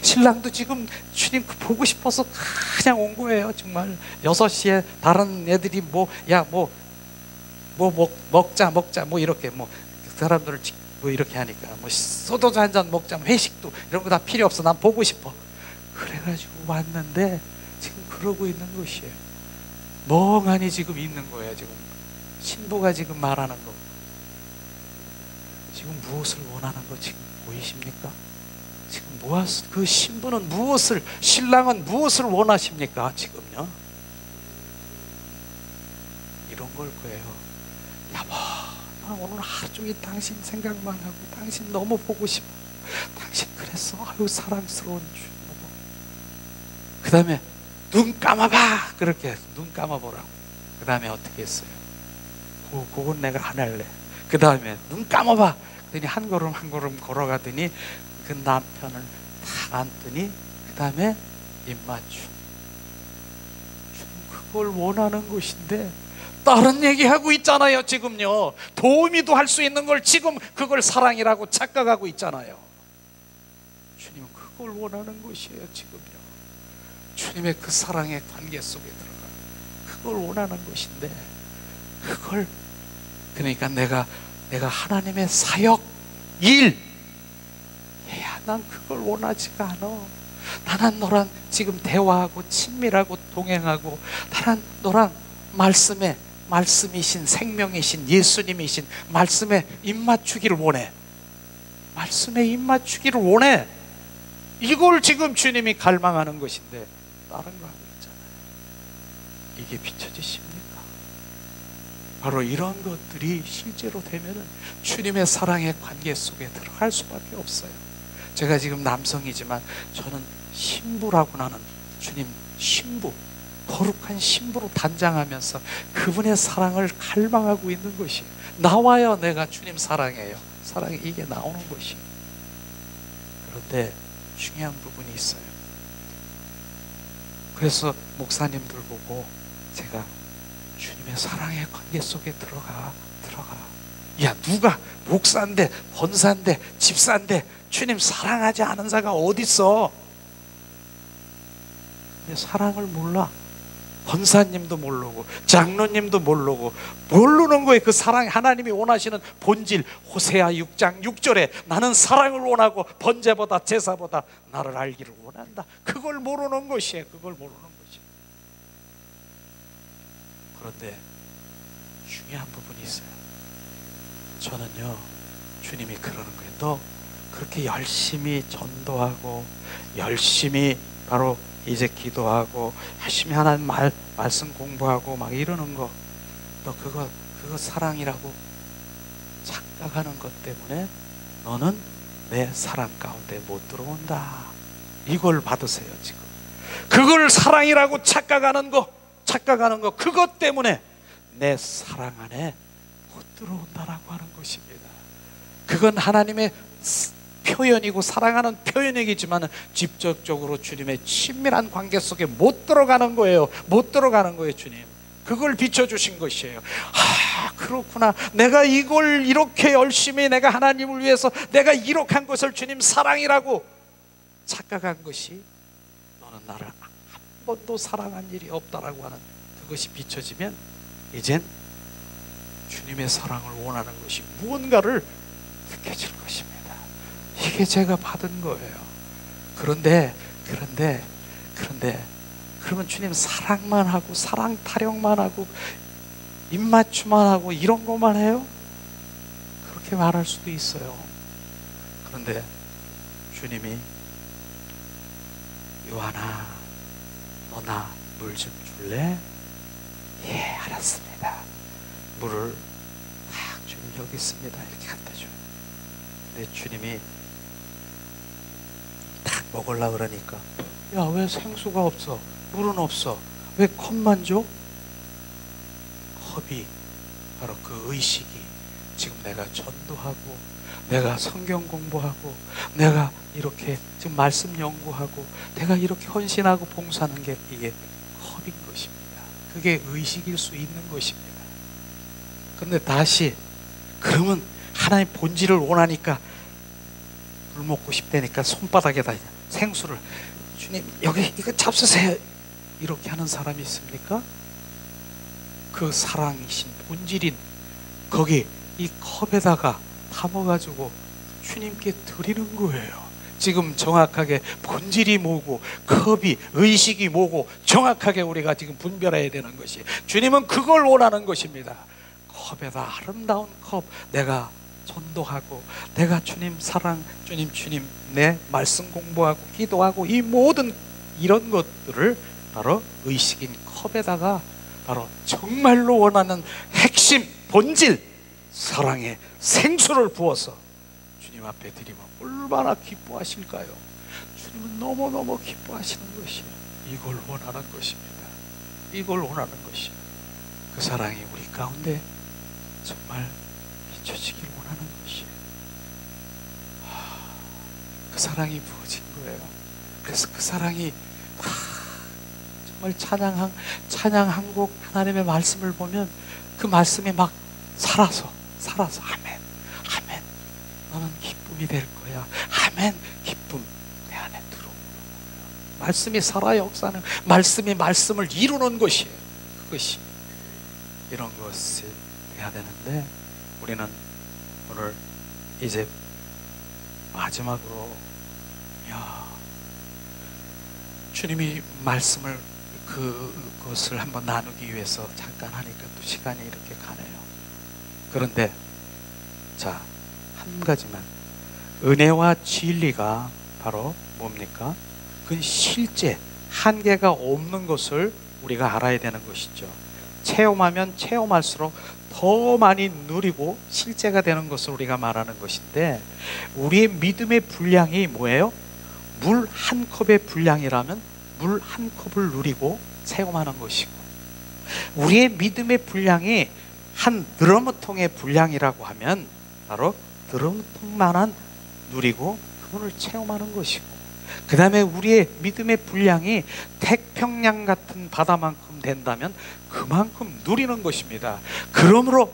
신랑도 지금 주님 보고 싶어서 그냥 온 거예요. 정말 6시에 다른 애들이 먹자 뭐 이렇게 그 사람들을 뭐 이렇게 하니까 뭐 소주 한잔 먹자, 회식도 이런 거 다 필요 없어. 난 보고 싶어. 그래가지고 왔는데 지금 그러고 있는 것이에요. 멍하니 지금 있는 거예요. 지금 신부가 지금 말하는 거, 지금 무엇을 원하는 거 지금 보이십니까? 지금 그 신부는 무엇을, 신랑은 무엇을 원하십니까? 지금요 이런 걸 거예요. 여보, 나 오늘 하루 종일 당신 생각만 하고 당신 너무 보고 싶어. 당신 그랬어. 아유 사랑스러운 주님. 그 다음에 눈 감아봐. 그렇게 눈 감아보라고. 그 다음에 어떻게 했어요? 그건 내가 안 할래. 그 다음에 눈 감아봐. 그랬더니 한 걸음 한 걸음 걸어가더니 그 남편을 탁 안더니 그 다음에 입맞춤. 그걸 원하는 것인데 다른 얘기하고 있잖아요. 지금요, 도우미도 할 수 있는 걸 지금 그걸 사랑이라고 착각하고 있잖아요. 주님은 그걸 원하는 것이에요. 지금요, 주님의 그 사랑의 관계 속에 들어가 그걸 원하는 것인데, 그걸 그러니까 내가 하나님의 사역 일 해야 난 그걸 원하지가 않아. 나는 너랑 지금 대화하고 친밀하고 동행하고, 나는 너랑 말씀이신 생명이신 예수님이신 말씀에 입맞추기를 원해. 말씀에 입맞추기를 원해. 이걸 지금 주님이 갈망하는 것인데 다른 거 하고 있잖아요. 이게 비춰지십니까? 바로 이런 것들이 실제로 되면은 주님의 사랑의 관계 속에 들어갈 수밖에 없어요. 제가 지금 남성이지만 저는 신부라고, 나는 주님 신부, 거룩한 신부로 단장하면서 그분의 사랑을 갈망하고 있는 것이 나와요. 내가 주님 사랑해요. 사랑이 이게 나오는 것이. 그런데 중요한 부분이 있어요. 그래서 목사님들 보고 제가 주님의 사랑의 관계 속에 들어가. 야, 누가 목사인데 권사인데 집사인데 주님 사랑하지 않은 자가 어딨어? 사랑을 몰라. 권사님도 모르고 장로님도 모르는 거예요. 그 사랑, 하나님이 원하시는 본질. 호세아 6장 6절에 나는 사랑을 원하고 번제보다 제사보다 나를 알기를 원한다. 그걸 모르는 것이에요. 그걸 모르는 것이에요. 그런데 중요한 부분이 있어요. 저는요, 주님이 그러는 거예요. 너 그렇게 열심히 전도하고 열심히 바로 이제 기도하고 열심히 하나님 말씀 공부하고 막 이러는 거, 너 그거 사랑이라고 착각하는 것 때문에 너는 내 사랑 가운데 못 들어온다. 이걸 받으세요. 지금 그걸 사랑이라고 착각하는 거 그것 때문에 내 사랑 안에 못 들어온다라고 하는 것입니다. 그건 하나님의 표현이고 사랑하는 표현이겠지만 직접적으로 주님의 친밀한 관계 속에 못 들어가는 거예요. 못 들어가는 거예요. 주님 그걸 비춰주신 것이에요. 그렇구나. 내가 이걸 이렇게 열심히 내가 하나님을 위해서 내가 이렇게 한 것을 주님 사랑이라고 착각한 것이, 너는 나를 한 번도 사랑한 일이 없다라고 하는 그것이 비춰지면 이젠 주님의 사랑을 원하는 것이 무언가를 느껴질 것입니다. 이게 제가 받은 거예요. 그런데 그러면 주님 사랑만 하고 사랑 타령만 하고 입맞춤만 하고 이런 것만 해요? 그렇게 말할 수도 있어요. 그런데 주님이 요한아, 너 나 물 좀 줄래? 예, 알았습니다. 물을 딱 좀 여기 있습니다. 이렇게 갖다 줘요. 근데 주님이 딱 먹으려고 그러니까, 야, 왜 생수가 없어? 물은 없어. 왜 컵만 줘? 컵이 바로 그 의식이, 지금 내가 전도하고 내가 성경 공부하고 내가 이렇게 지금 말씀 연구하고 내가 이렇게 헌신하고 봉사하는 게 이게 컵인 것입니다. 그게 의식일 수 있는 것입니다. 그런데 다시, 그러면 하나님 본질을 원하니까 물 먹고 싶다니까 손바닥에다 생수를, 주님 여기 이거 잡수세요, 이렇게 하는 사람이 있습니까? 그 사랑이신 본질인 거기 이 컵에다가 담아가지고 주님께 드리는 거예요. 지금 정확하게 본질이 뭐고 컵이 의식이 뭐고 정확하게 우리가 지금 분별해야 되는 것이, 주님은 그걸 원하는 것입니다. 컵에다 아름다운 컵, 내가 전도하고 내가 주님 사랑, 주님 내 말씀 공부하고 기도하고 이 모든 이런 것들을 바로 의식인 컵에다가 바로 정말로 원하는 핵심 본질 사랑의 생수를 부어서 주님 앞에 드리면 얼마나 기뻐하실까요? 주님은 너무너무 기뻐하시는 것이에요. 이걸 원하는 것입니다. 이걸 원하는 것이에요. 그 사랑이 우리 가운데 정말 잊혀지길 원하는 것이에요. 그 사랑이 부어진 거예요. 그래서 그 사랑이 정말 찬양한 곡 하나님의 말씀을 보면 그 말씀이 막 살아서 아멘, 아멘, 너는 기쁨이 될 거야. 아멘, 기쁨 내 안에 들어오는 거예요. 말씀이 살아 역사는 말씀이 말씀을 이루는 것이에요. 그것이 이런 것이 돼야 되는데 우리는 오늘 이제 마지막으로 주님이 말씀을 그것을 한번 나누기 위해서 잠깐 하니까 또 시간이 이렇게 가네요. 그런데 자, 한 가지만, 은혜와 진리가 바로 뭡니까? 그건 실제 한계가 없는 것을 우리가 알아야 되는 것이죠. 체험하면 체험할수록 더 많이 누리고 실제가 되는 것을 우리가 말하는 것인데, 우리의 믿음의 분량이 뭐예요? 물 한 컵의 분량이라면 물 한 컵을 누리고 체험하는 것이고, 우리의 믿음의 분량이 한 드럼통의 분량이라고 하면 바로 드럼통만한 누리고 그분을 체험하는 것이고, 그 다음에 우리의 믿음의 분량이 태평양 같은 바다만큼 된다면 그만큼 누리는 것입니다. 그러므로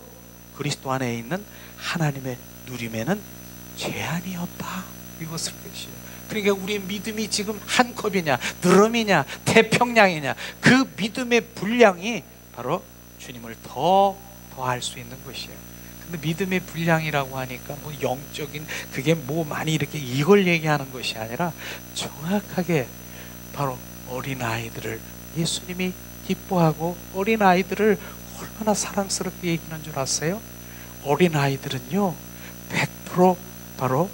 그리스도 안에 있는 하나님의 누림에는 제한이 없다, 이것을 뜻이에요. 그러니까 우리의 믿음이 지금 한 컵이냐, 드럼이냐, 태평양이냐, 그 믿음의 분량이 바로 주님을 더할 수 있는 것이에요. 근데 믿음의 분량이라고 하니까 뭐 영적인 그게 뭐 많이 이렇게 이걸 얘기하는 것이 아니라 정확하게 바로 어린아이들을 예수님이 기뻐하고 어린아이들을 얼마나 사랑스럽게 얘기하는 줄 아세요? 어린아이들은요 100% 바로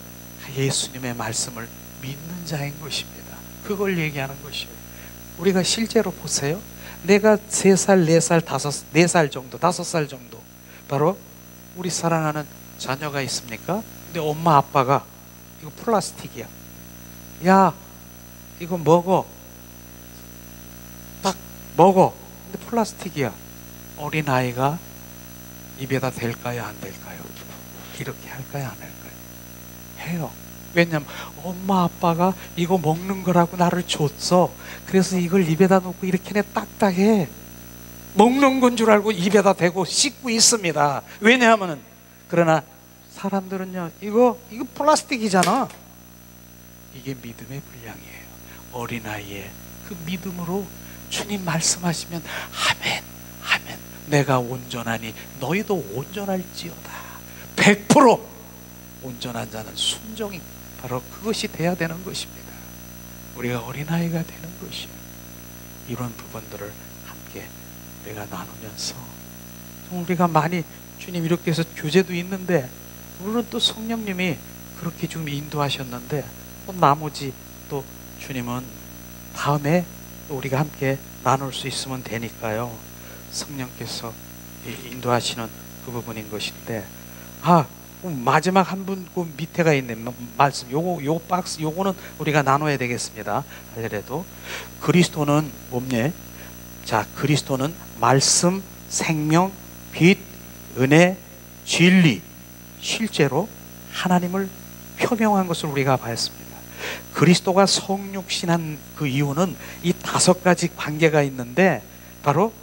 예수님의 말씀을 믿는 자인 것입니다. 그걸 얘기하는 것이에요. 우리가 실제로 보세요. 내가 3살, 4살, 4살 정도, 5살 정도 바로 우리 사랑하는 자녀가 있습니까? 근데 엄마 아빠가 이거 플라스틱이야, 야 이거 먹어, 딱 먹어, 근데 플라스틱이야. 어린아이가 입에다 댈까요 안 댈까요? 이렇게 할까요 안 할까요? 해요. 왜냐면 엄마 아빠가 이거 먹는 거라고 나를 줬어. 그래서 이걸 입에다 놓고 이렇게 내 딱딱해. 먹는 건 줄 알고 입에다 대고 씻고 있습니다. 왜냐하면 그러나 사람들은요 이거 플라스틱이잖아. 이게 믿음의 분량이에요. 어린아이의 그 믿음으로 주님 말씀하시면 아멘, 아멘, 내가 온전하니 너희도 온전할지어다. 100% 온전한 자는 순종이 바로 그것이 돼야 되는 것입니다. 우리가 어린아이가 되는 것이에요. 이런 부분들을 함께 우리가 나누면서 우리가 많이 주님 이렇게 해서 교제도 있는데 물론 또 성령님이 그렇게 좀 인도하셨는데 또 나머지 또 주님은 다음에 또 우리가 함께 나눌 수 있으면 되니까요. 성령께서 인도하시는 그 부분인 것인데 마지막 한 분 그 밑에가 있는 말씀 요 박스 요거는 우리가 나눠야 되겠습니다. 하더라도 그리스도는 뭡니까? 자, 그리스도는 말씀, 생명, 빛, 은혜, 진리, 실제로 하나님을 표명한 것을 우리가 봤습니다. 그리스도가 성육신한 그 이유는 이 5가지 관계가 있는데 바로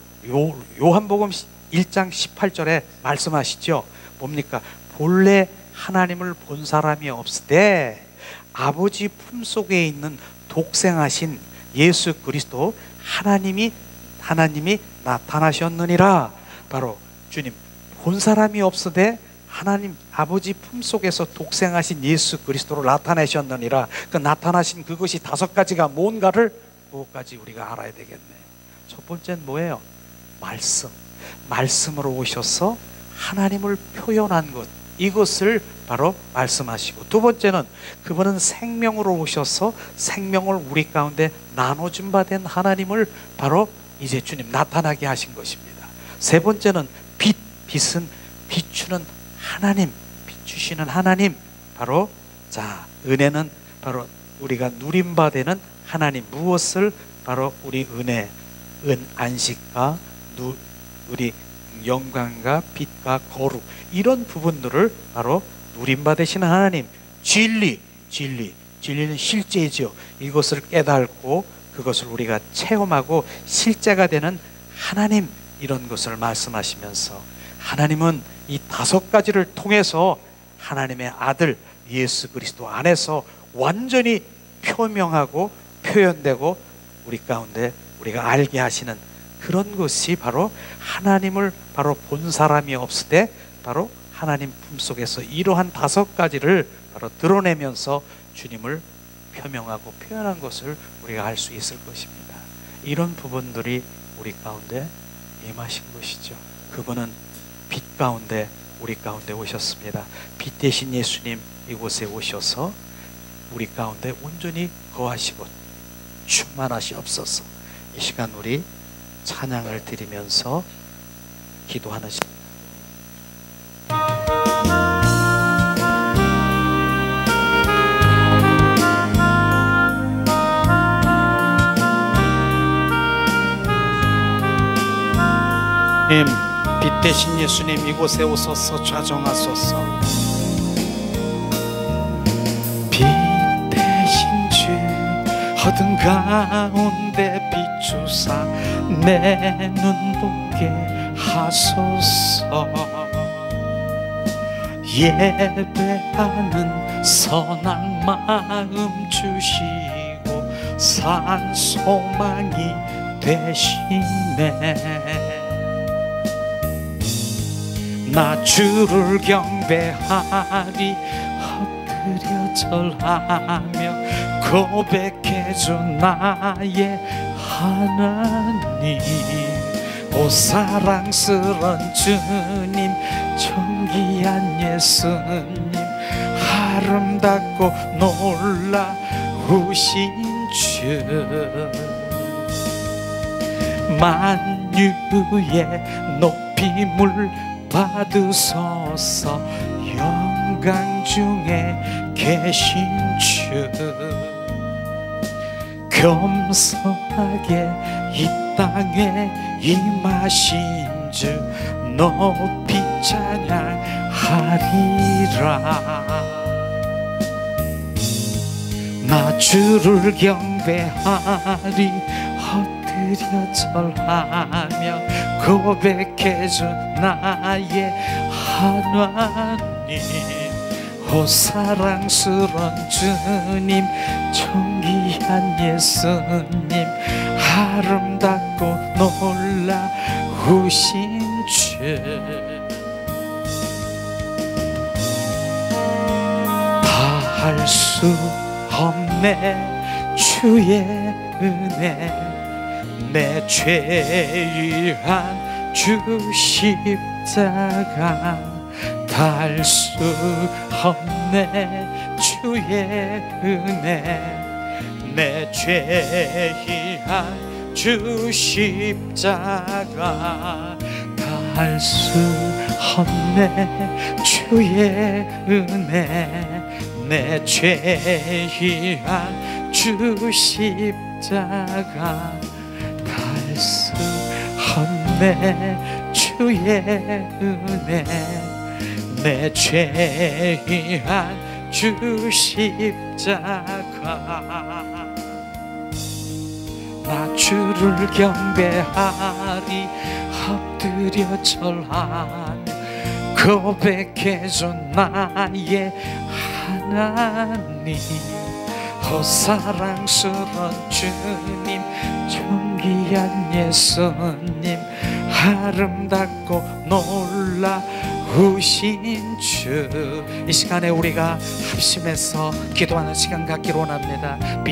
요한복음 1장 18절에 말씀하시죠. 뭡니까? 본래 하나님을 본 사람이 없으되 아버지 품속에 있는 독생하신 예수 그리스도 하나님이 나타나셨느니라. 바로 주님 본 사람이 없으되 하나님 아버지 품속에서 독생하신 예수 그리스도를 나타내셨느니라. 그 나타나신 그것이 5가지가 뭔가를 5가지 우리가 알아야 되겠네요. 첫 번째는 뭐예요? 말씀으로 오셔서 하나님을 표현한 것, 이것을 바로 말씀하시고, 두 번째는 그분은 생명으로 오셔서 생명을 우리 가운데 나눠준 바 된 하나님을 바로 이제 주님 나타나게 하신 것입니다. 세 번째는 빛은 비추는 하나님, 비추시는 하나님, 바로 자 은혜는 바로 우리가 누림 바 되는 하나님. 무엇을? 바로 우리 은혜, 안식과 우리 영광과 빛과 거룩, 이런 부분들을 바로 누림받으신 하나님, 진리는 실제이죠. 이것을 깨닫고 그것을 우리가 체험하고 실제가 되는 하나님, 이런 것을 말씀하시면서 하나님은 이 5가지를 통해서 하나님의 아들 예수 그리스도 안에서 완전히 표명하고 표현되고 우리 가운데 우리가 알게 하시는 그런 것이 바로 하나님을 바로 본 사람이 없을 때 바로 하나님 품속에서 이러한 5가지를 바로 드러내면서 주님을 표명하고 표현한 것을 우리가 알 수 있을 것입니다. 이런 부분들이 우리 가운데 임하신 것이죠. 그분은 빛 가운데 우리 가운데 오셨습니다. 빛 대신 예수님 이곳에 오셔서 우리 가운데 온전히 거하시고 충만하시옵소서. 이 시간 우리 찬양을 드리면서 기도하는 시간. 빛 대신 예수님 이곳에 오소서 좌정하소서. 빛 대신 주 어둠 가운데 비추사 내 눈 보게 하소서. 예배하는 선한 마음 주시고 산 소망이 되시네. 나 주를 경배하리 엎드려 절하며 고백해줘 나의 하나님. 오 사랑스런 주님 존귀한 예수님 아름답고 놀라우신 주 만유의 높임을 받으소서. 영광 중에 계신 주 겸손하게 이 땅에 임하신 주 높이 찬양하리라. 나 주를 경배하리 엎드려 절하며 고백해줘 나의 하나님. 오 사랑스런 주님 존귀한 예수님 아름답고 놀라우신 주 다 할 수 없네 주의 은혜 내 죄 위한 주 십자가 다 할 수 없네 주의 은혜 내 죄 위한 주 십자가 다 할 수 없네 주의 은혜 내 죄 위한 주 십자가 다 할 수 없네 주의 은혜 내 죄 위한 주 십자가. 나 주를 경배하리 엎드려 절하며 고백해줘 나의 하나님. 오 사랑스런 주님 존귀한 예수님 아름답고 놀라우신 주. 이 시간에 우리가 합심해서 기도하는 시간 갖기를 원합니다. 빛